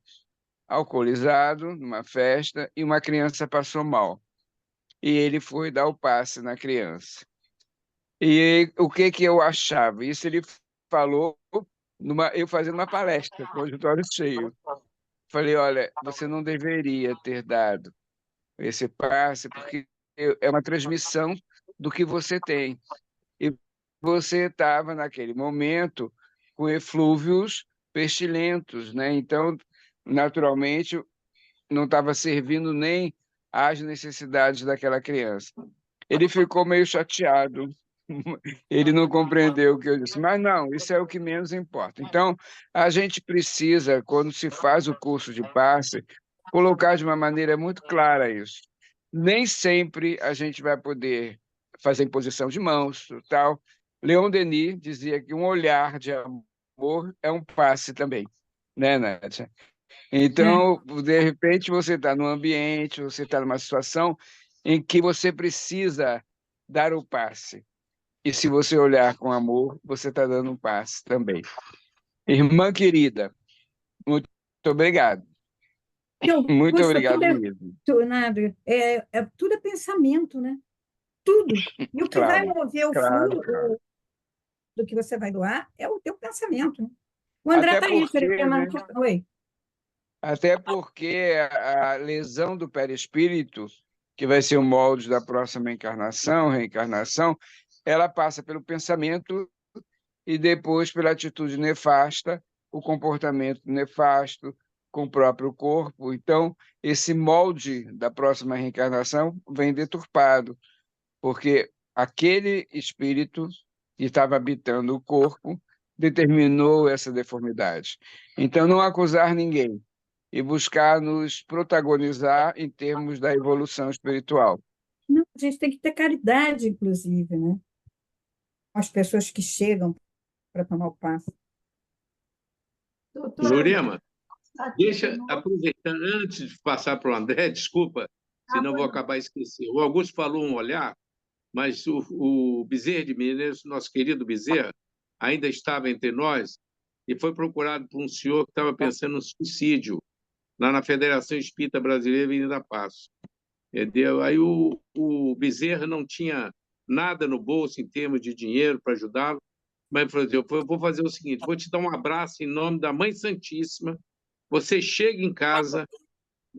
alcoolizado numa festa e uma criança passou mal. E ele foi dar o passe na criança. E o que que eu achava? Isso ele falou eu fazendo uma palestra com o auditório cheio. Falei, olha, você não deveria ter dado esse passe, porque é uma transmissão do que você tem. E você estava, naquele momento, com eflúvios pestilentos, né? Então, naturalmente, não estava servindo nem às necessidades daquela criança. Ele ficou meio chateado. Ele não compreendeu o que eu disse, mas não, isso é o que menos importa. Então, a gente precisa, quando se faz o curso de passe, colocar de uma maneira muito clara isso. Nem sempre a gente vai poder fazer imposição de mãos, tal. Leon Denis dizia que um olhar de amor é um passe também, né, Nádia? Então, de repente, você está num ambiente, você está numa situação em que você precisa dar o passe. E se você olhar com amor, você está dando um passe também. Irmã querida, muito obrigado. Então, Muito Augusto, obrigado mesmo. Nada, tudo é pensamento, né? Tudo. E o que vai Claro, mover o claro, fluxo claro. do que você vai doar é o teu pensamento, né? O André Até está aí, porque, ele né? Oi. Até porque a lesão do perispírito, que vai ser o molde da próxima encarnação, reencarnação, ela passa pelo pensamento e depois pela atitude nefasta, o comportamento nefasto com o próprio corpo. Então, esse molde da próxima reencarnação vem deturpado, porque aquele espírito que estava habitando o corpo determinou essa deformidade. Então, não acusar ninguém e buscar nos protagonizar em termos da evolução espiritual. Não, a gente tem que ter caridade, inclusive, né? As pessoas que chegam para tomar o passe. Doutora, Jurema, está aqui deixa, conosco. aproveitando, antes de passar para o André, desculpa, senão vou acabar esquecendo. O Augusto falou um olhar, mas o Bezerra de Menezes, nosso querido Bezerra, ainda estava entre nós e foi procurado por um senhor que estava pensando no suicídio, lá na Federação Espírita Brasileira, Avenida Passo. Entendeu? Aí o Bezerra não tinha nada no bolso em termos de dinheiro para ajudá-lo, mas ele falou assim, eu vou fazer o seguinte, vou te dar um abraço em nome da Mãe Santíssima, você chega em casa,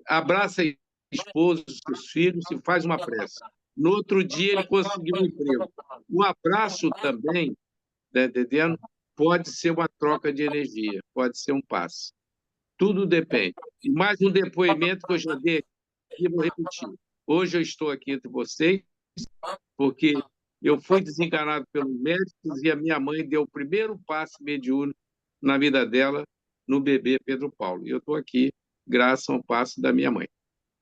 abraça a esposa, os seus filhos e faz uma prece. No outro dia ele conseguiu um emprego. O abraço também, tá entendendo? Pode ser uma troca de energia, pode ser um passe. Tudo depende. E mais um depoimento que eu já dei aqui, eu vou repetir. Hoje eu estou aqui entre vocês porque eu fui desencarnado pelos médicos e a minha mãe deu o primeiro passe mediúnico na vida dela no bebê Pedro Paulo. E eu estou aqui graças ao passe da minha mãe.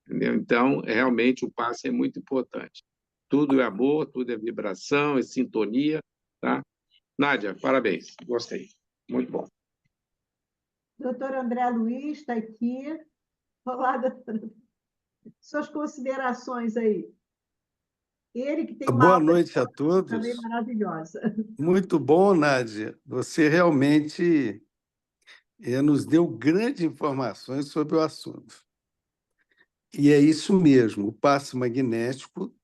entendeu? Então, realmente, o passe é muito importante. Tudo é amor, tudo é vibração, é sintonia, tá? Nádia, parabéns, gostei. Muito bom. Doutor André Luiz está aqui. Olá, doutor. Suas considerações aí. Ele que tem uma Boa aula noite a também todos. maravilhosa. Muito bom, Nádia. Você realmente nos deu grandes informações sobre o assunto. E é isso mesmo, o passe magnético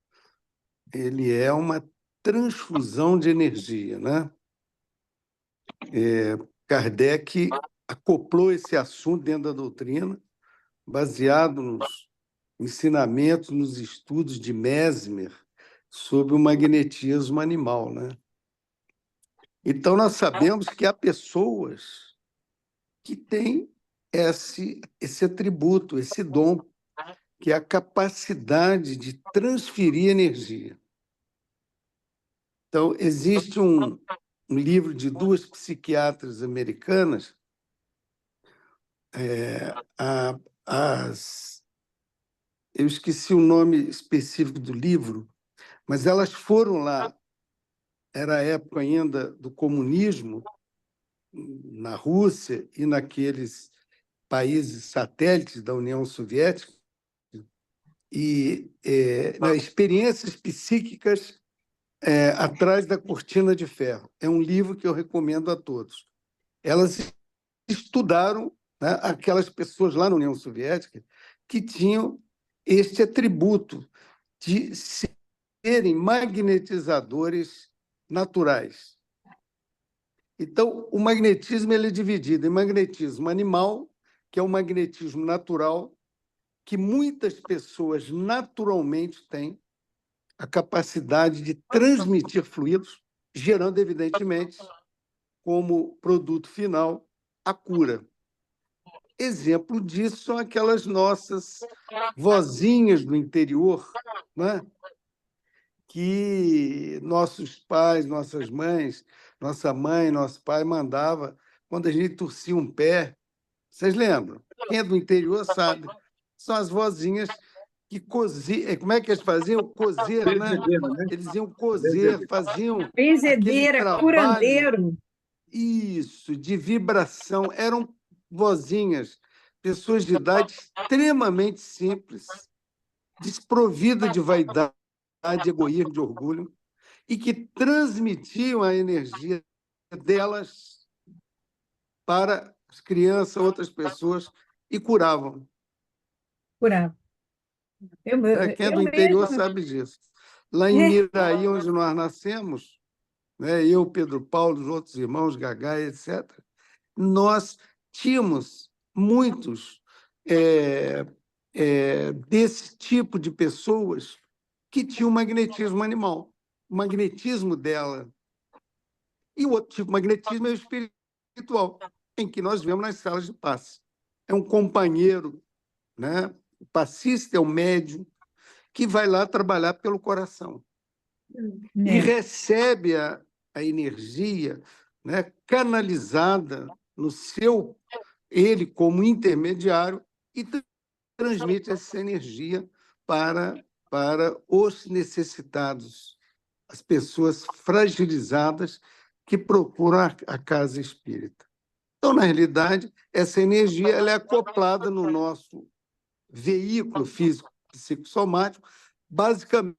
ele é uma transfusão de energia, né? Kardec acoplou esse assunto dentro da doutrina, baseado nos ensinamentos, nos estudos de Mesmer sobre o magnetismo animal, né? Então, nós sabemos que há pessoas que têm esse atributo, esse dom, que é a capacidade de transferir energia. Então, existe um livro de duas psiquiatras americanas, eu esqueci o nome específico do livro, mas elas foram lá, era a época ainda do comunismo, na Rússia e naqueles países satélites da União Soviética, e experiências psíquicas atrás da cortina de ferro. É um livro que eu recomendo a todos. Elas estudaram, né, aquelas pessoas lá na União Soviética que tinham este atributo de serem magnetizadores naturais. Então, o magnetismo ele é dividido em magnetismo animal, que é o magnetismo natural, que muitas pessoas naturalmente têm a capacidade de transmitir fluidos, gerando, evidentemente, como produto final, a cura. Exemplo disso são aquelas nossas vozinhas do interior, né? Que nossos pais, nossas mães, nossa mãe, nosso pai mandava quando a gente torcia um pé. Vocês lembram? Quem é do interior sabe. São as vozinhas que coziam. Como é que eles faziam? Cozer, né? Eles iam cozer, faziam aquele Benzedeira, trabalho, curandeiro. isso, de vibração. Eram vozinhas, pessoas de idade extremamente simples, desprovidas de vaidade, de egoísmo, de orgulho, e que transmitiam a energia delas para as crianças, outras pessoas, e curavam. Curava. Quem é do Eu interior mesma. sabe disso. Lá em Miraí, onde nós nascemos, né, eu, Pedro Paulo, os outros irmãos, Gagá, etc., nós tínhamos muitos desse tipo de pessoas que tinham magnetismo animal, o magnetismo dela. E o outro tipo de magnetismo é o espiritual, em que nós vemos nas salas de passe. É um companheiro, né? O passista é o médium que vai lá trabalhar pelo coração e recebe a energia, né, canalizada no seu, ele como intermediário, e transmite essa energia para os necessitados, as pessoas fragilizadas que procuram a casa espírita. Então, na realidade, essa energia ela é acoplada no nosso veículo físico psicossomático, basicamente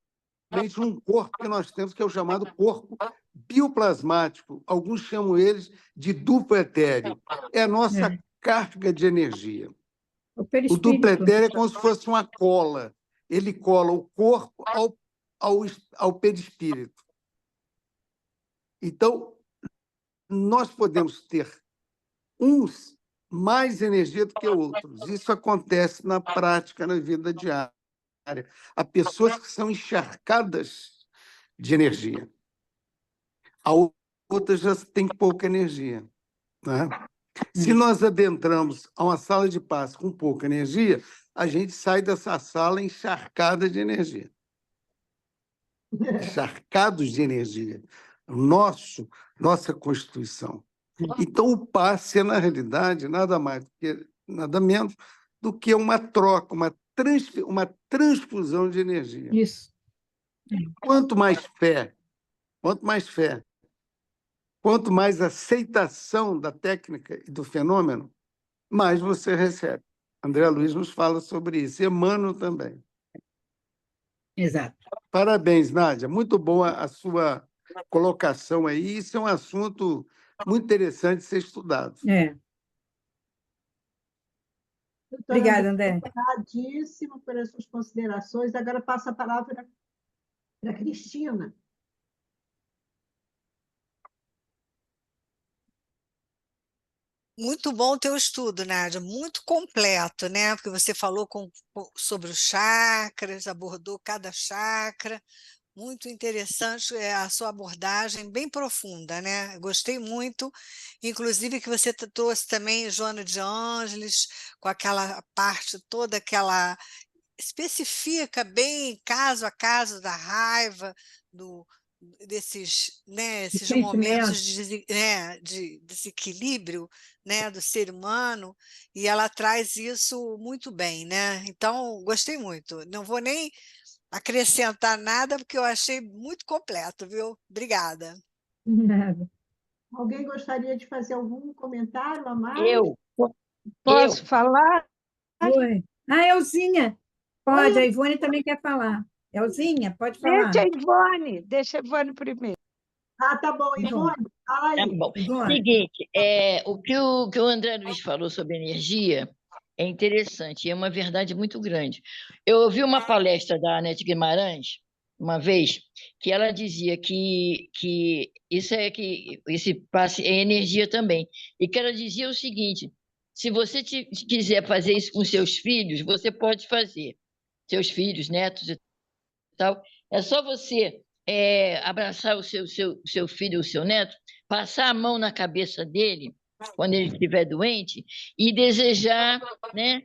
num corpo que nós temos, que é o chamado corpo bioplasmático. Alguns chamam eles de duplo etéreo. É a nossa carga de energia. O O duplo perispírito. etéreo é como se fosse uma cola. Ele cola o corpo ao perispírito. Então, nós podemos ter uns mais energia do que outros. Isso acontece na prática, na vida diária. Há pessoas que são encharcadas de energia. Há outras já têm pouca energia, né? Se nós adentramos a uma sala de passe com pouca energia, a gente sai dessa sala encharcada de energia. Encharcados de energia. Nossa Constituição. Então, o passe é, na realidade, nada mais, nada menos do que uma troca, uma uma transfusão de energia. Isso. Quanto mais fé, quanto mais aceitação da técnica e do fenômeno, mais você recebe. André Luiz nos fala sobre isso, e Emmanuel também. Exato. Parabéns, Nádia. Muito boa a sua colocação aí. Isso é um assunto muito interessante de ser estudado. É. Doutora Obrigada, André. Obrigadíssimo pelas suas considerações. Agora passo a palavra para a Cristina. Muito bom o teu estudo, Nádia, muito completo, né? Porque você falou sobre os chakras, abordou cada chakra, muito interessante a sua abordagem, bem profunda, né? Gostei muito, inclusive que você trouxe também Joana de Ângeles, com aquela parte toda, aquela especifica bem caso a caso da raiva, desses, né, esses momentos de desequilíbrio, né, do ser humano, e ela traz isso muito bem, né? Então, gostei muito. Não vou nem acrescentar nada, porque eu achei muito completo, viu? Obrigada. Nada. Alguém gostaria de fazer algum comentário a mais? Eu posso falar? Oi. Elzinha. Pode, a Ivone também quer falar. Elzinha, pode falar. Deixa a Ivone primeiro. Ah, tá bom, Ivone, fala aí. Tá bom. Ivone. Seguinte, o que o André Luiz falou sobre energia é interessante, e é uma verdade muito grande. Eu ouvi uma palestra da Anete Guimarães, uma vez, que ela dizia que esse passe é energia também, e que ela dizia o seguinte: se você quiser fazer isso com seus filhos, você pode fazer, seus filhos, netos e tal, é só você abraçar o seu filho, o seu neto, passar a mão na cabeça dele, quando ele estiver doente, e desejar, né,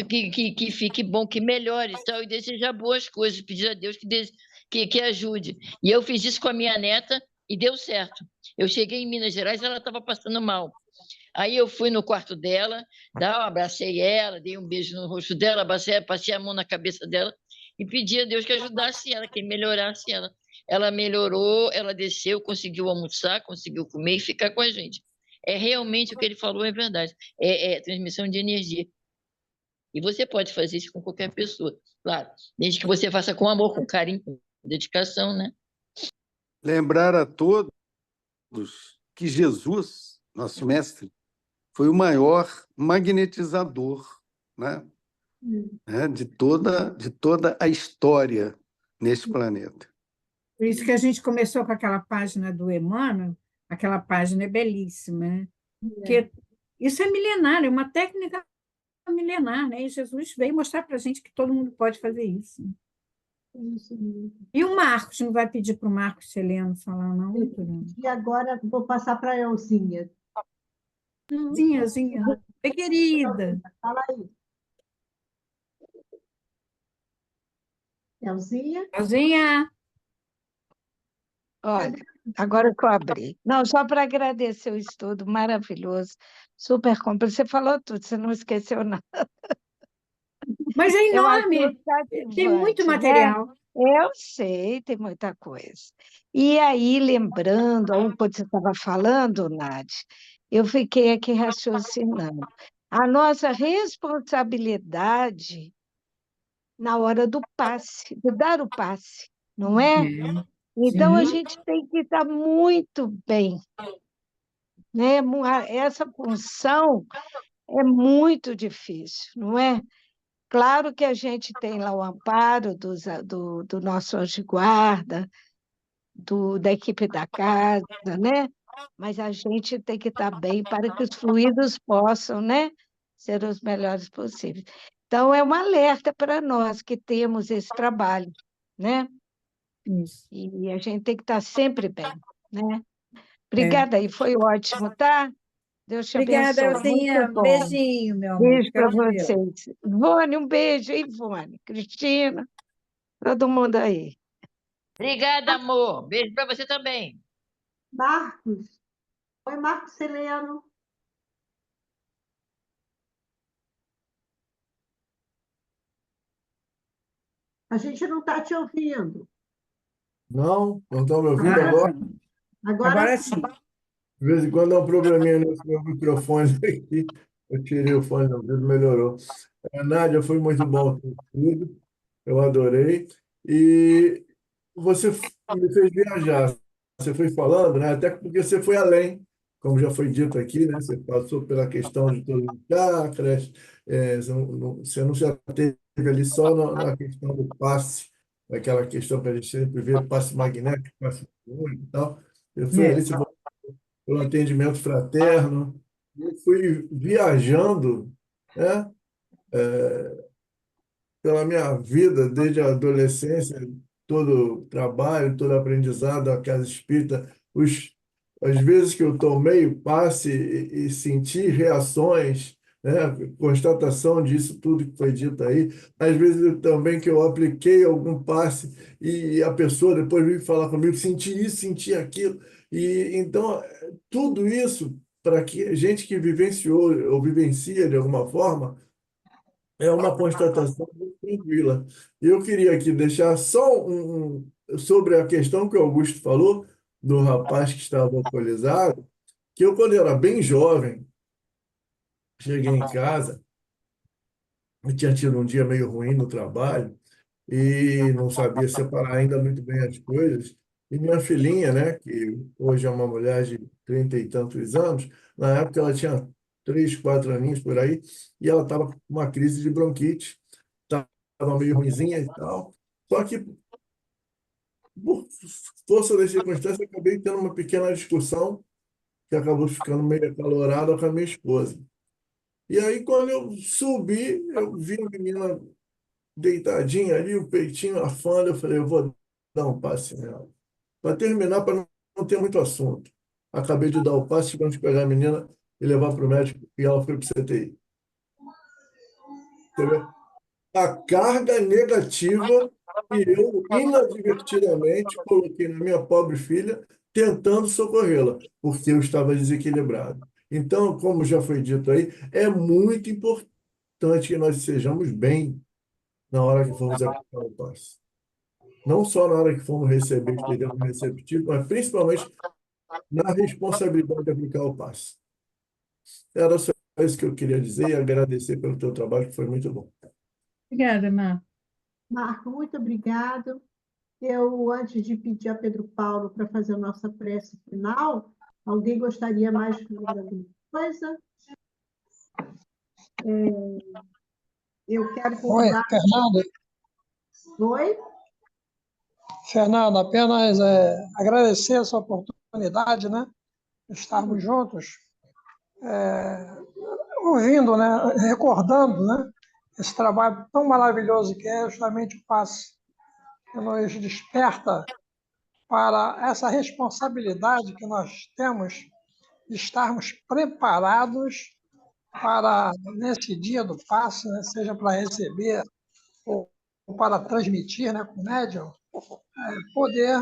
que fique bom, que melhore e tal, e desejar boas coisas, pedir a Deus que ajude. E eu fiz isso com a minha neta e deu certo. Eu cheguei em Minas Gerais, ela estava passando mal. Aí eu fui no quarto dela, abracei ela, dei um beijo no rosto dela, passei a mão na cabeça dela e pedi a Deus que ajudasse ela, que melhorasse ela. Ela melhorou, ela desceu, conseguiu almoçar, conseguiu comer e ficar com a gente. Realmente o que ele falou é verdade, é transmissão de energia. E você pode fazer isso com qualquer pessoa, claro, desde que você faça com amor, com carinho, com dedicação, né? Lembrar a todos que Jesus, nosso mestre, foi o maior magnetizador, né? De toda a história neste planeta. Por isso que a gente começou com aquela página do Emmanuel, aquela página é belíssima, né? Porque isso é milenar, é uma técnica milenar, né? E Jesus veio mostrar para a gente que todo mundo pode fazer isso. E o Marcos, não vai pedir para o Marcos Heleno falar, não? E agora vou passar para a Elzinha. Elzinha. É querida. Fala aí. Elzinha? Elzinha. Olha, agora que eu abri. Não, só para agradecer o estudo maravilhoso, super completo. Você falou tudo, você não esqueceu nada. Mas é enorme, tem muito material. Né? Eu sei, tem muita coisa. E aí, lembrando, quando você estava falando, Nádia, eu fiquei aqui raciocinando. A nossa responsabilidade na hora do passe, de dar o passe, não é? Então, a gente tem que estar muito bem, né? Essa função é muito difícil, não é? Claro que a gente tem lá o amparo do nosso anjo de guarda, da equipe da casa, né? Mas a gente tem que estar bem para que os fluidos possam, né, ser os melhores possíveis. Então, é um alerta para nós que temos esse trabalho, né? Isso. E a gente tem que estar sempre bem, né? Obrigada aí, foi ótimo, tá? Deus te Obrigada, abençoe. Elzinha. Beijinho, meu amor. Beijo para vocês. Ivone, um beijo, Ivone. Cristina, todo mundo aí. Obrigada, amor. Beijo para você também. Marcos. Oi, Marcos Heleno. A gente não está te ouvindo. Não? Não estão me ouvindo agora? Agora sim. De vez em quando dá um probleminha nesse meu microfone aqui. Eu tirei o fone do ouvido, melhorou. Nádia, foi muito bom tudo. Eu adorei. E você me fez viajar. Você foi falando, né? Até porque você foi além, como já foi dito aqui, né? Você passou pela questão de todos os chakras, você não se ateve ali só na questão do passe, aquela questão que a gente sempre vê, passe magnético, passe único e tal. Você foi ali, É. você falou pelo atendimento fraterno. Eu fui viajando, né? Pela minha vida, desde a adolescência, todo trabalho, todo aprendizado, a casa espírita, as vezes que eu tomei o passe e senti reações, né, constatação disso tudo que foi dito aí, às vezes também que eu apliquei algum passe e a pessoa depois veio falar comigo, senti isso, senti aquilo, e então tudo isso para que a gente que vivenciou ou vivencia de alguma forma é uma constatação muito tranquila. Eu queria aqui deixar só sobre a questão que o Augusto falou, do rapaz que estava alcoolizado, que eu, quando era bem jovem, cheguei em casa, eu tinha tido um dia meio ruim no trabalho e não sabia separar ainda muito bem as coisas. E minha filhinha, né, que hoje é uma mulher de 30 e tantos anos, na época ela tinha 3, 4 aninhos por aí, e ela estava com uma crise de bronquite, estava meio ruinzinha e tal. Só que, por força das circunstâncias, eu acabei tendo uma pequena discussão que acabou ficando meio acalorada com a minha esposa. E aí, quando eu subi, eu vi a menina deitadinha ali, o peitinho afando, eu falei, eu vou dar um passe nela. Para terminar, para não ter muito assunto. Acabei de dar o passe, tivemos que pegar a menina e levar para o médico, e ela foi para o CTI. Entendeu? A carga negativa que eu inadvertidamente coloquei na minha pobre filha, tentando socorrê-la, porque eu estava desequilibrado. Então, como já foi dito aí, é muito importante que nós sejamos bem na hora que formos aplicar o passe. Não só na hora que formos receber, estejamos receptivos, mas principalmente na responsabilidade de aplicar o passe. Era só isso que eu queria dizer e agradecer pelo teu trabalho, que foi muito bom. Obrigada, Mar. Marco, muito obrigado. Eu, antes de pedir a Pedro Paulo para fazer a nossa prece final, alguém gostaria mais de falar alguma coisa? Eu quero Oi, convidar. Fernando. Oi? Fernando, apenas agradecer essa oportunidade, né, de estarmos juntos, ouvindo, né, recordando, né, esse trabalho tão maravilhoso que é justamente o passe, que nos desperta para essa responsabilidade que nós temos de estarmos preparados para, nesse dia do passe, né, seja para receber ou para transmitir, né, com o médium, poder,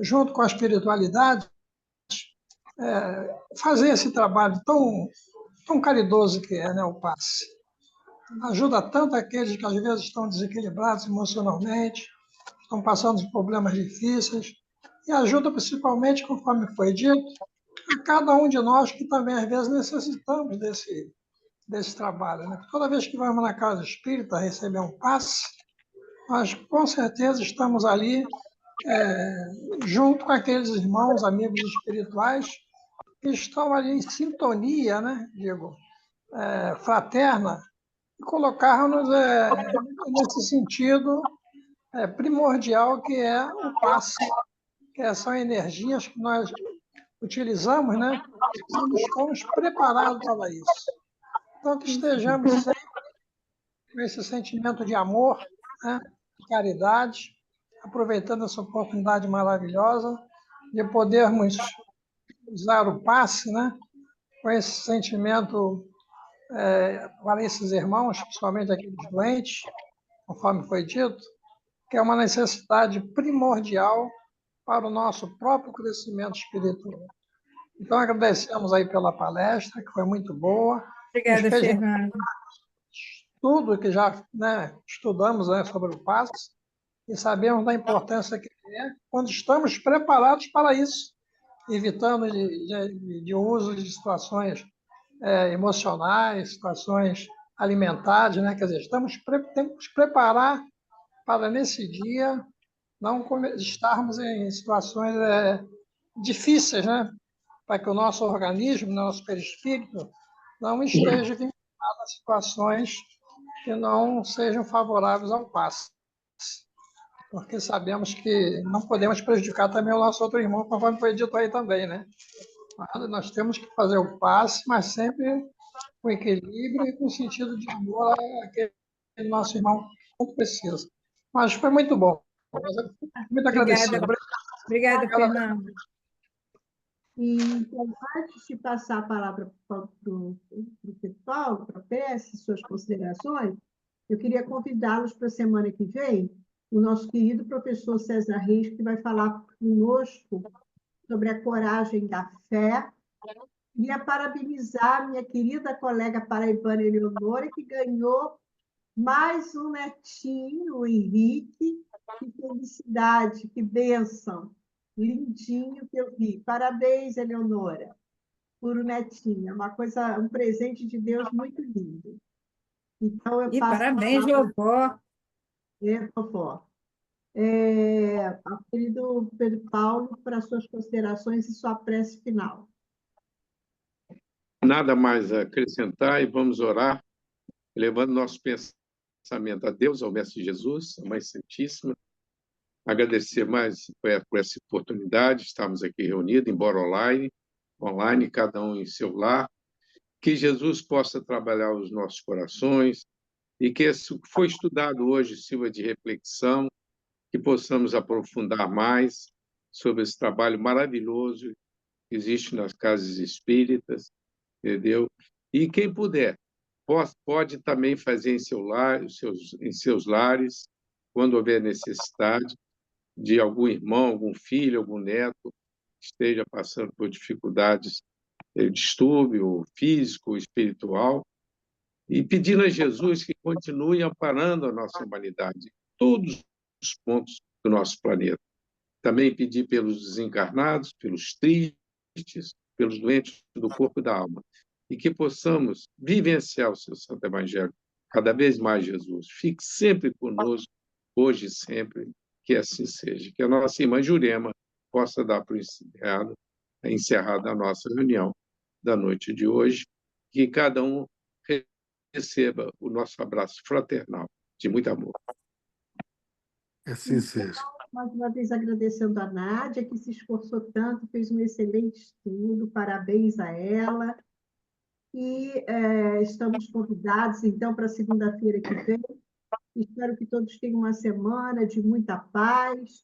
junto com a espiritualidade, fazer esse trabalho tão caridoso que é, né, o passe. Ajuda tanto aqueles que às vezes estão desequilibrados emocionalmente, estão passando por problemas difíceis, e ajuda principalmente, conforme foi dito, a cada um de nós que também às vezes necessitamos desse trabalho, né? Toda vez que vamos na casa espírita receber um passe, nós com certeza estamos ali junto com aqueles irmãos, amigos espirituais que estão ali em sintonia, né, digo, fraterna, e colocar-nos nesse sentido primordial que é o passe, que são energias que nós utilizamos, né, quando estamos preparados para isso. Então, que estejamos sempre com esse sentimento de amor, né, de caridade, aproveitando essa oportunidade maravilhosa de podermos usar o passe, né, com esse sentimento para esses irmãos, principalmente aqueles doentes, conforme foi dito, que é uma necessidade primordial para o nosso próprio crescimento espiritual. Então, agradecemos aí pela palestra, que foi muito boa. Obrigada, Fernando. tudo que já, né, estudamos, né, sobre o passe e sabemos da importância que é quando estamos preparados para isso, evitando de uso de situações emocionais, situações alimentares, né? Quer dizer, temos que preparar para, nesse dia, não estarmos em situações difíceis, né? Para que o nosso organismo, nosso perispírito, não esteja vinculado a situações que não sejam favoráveis ao passe. Porque sabemos que não podemos prejudicar também o nosso outro irmão, conforme foi dito aí também, né? Nós temos que fazer o passe, mas sempre com equilíbrio e com sentido de amor àquele nosso irmão que precisa. Mas foi muito bom. Muito agradecido. Obrigada, Fernando. Então, antes de passar a palavra para o Paulo, para a Péssio, suas considerações, eu queria convidá-los para a semana que vem, o nosso querido professor César Reis, que vai falar conosco sobre a coragem da fé. Queria parabenizar minha querida colega paraibana Eleonora, que ganhou mais um netinho, o Henrique. Que felicidade, que bênção. Lindinho que eu vi. Parabéns, Eleonora, por o netinho. É uma coisa, um presente de Deus muito lindo. Então, eu E passo parabéns, vovó. vovó. Querido Pedro Paulo, para suas considerações e sua prece final. Nada mais a acrescentar e vamos orar, levando nosso pensamento a Deus, ao Mestre Jesus, a Mãe Santíssima. Agradecer mais por essa oportunidade, estamos aqui reunidos, embora online, cada um em seu lar. Que Jesus possa trabalhar os nossos corações e que isso que foi estudado hoje sirva de reflexão, que possamos aprofundar mais sobre esse trabalho maravilhoso que existe nas casas espíritas, entendeu? E quem puder, pode também fazer em seu lar, em seus lares, quando houver necessidade de algum irmão, algum filho, algum neto que esteja passando por dificuldades, distúrbio físico, espiritual, e pedindo a Jesus que continue amparando a nossa humanidade em todos os pontos do nosso planeta. Também pedir pelos desencarnados, pelos tristes, pelos doentes do corpo e da alma, e que possamos vivenciar o seu Santo Evangelho cada vez mais, Jesus. Fique sempre conosco, hoje e sempre, que assim seja. Que a nossa irmã Jurema possa dar por encerrada a nossa reunião da noite de hoje, que cada um receba o nosso abraço fraternal, de muito amor. Assim seja. Mais uma vez agradecendo a Nádia, que se esforçou tanto, fez um excelente estudo, parabéns a ela. E estamos convidados, então, para segunda-feira que vem. Espero que todos tenham uma semana de muita paz,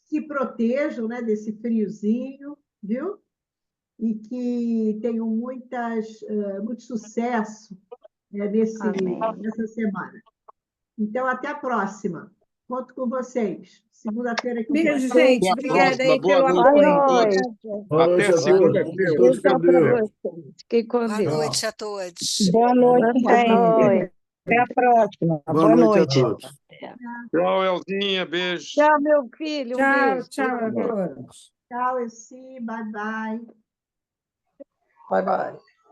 se protejam, né, desse friozinho, viu? E que tenham muito sucesso nessa semana. Então, até a próxima. Conto com vocês. Segunda-feira que vem. Beijo, gente. Obrigada aí pelo apoio. Até segunda-feira. Boa noite a Deus. Fiquem com Boa Deus. noite a todos. Boa noite, gente. Até a próxima. Boa noite a todos. Tchau, Elzinha. Beijo. Tchau, meu filho. Um Tchau, beijo. tchau a todos. Tchau, Elci. Bye, bye. Bye, bye.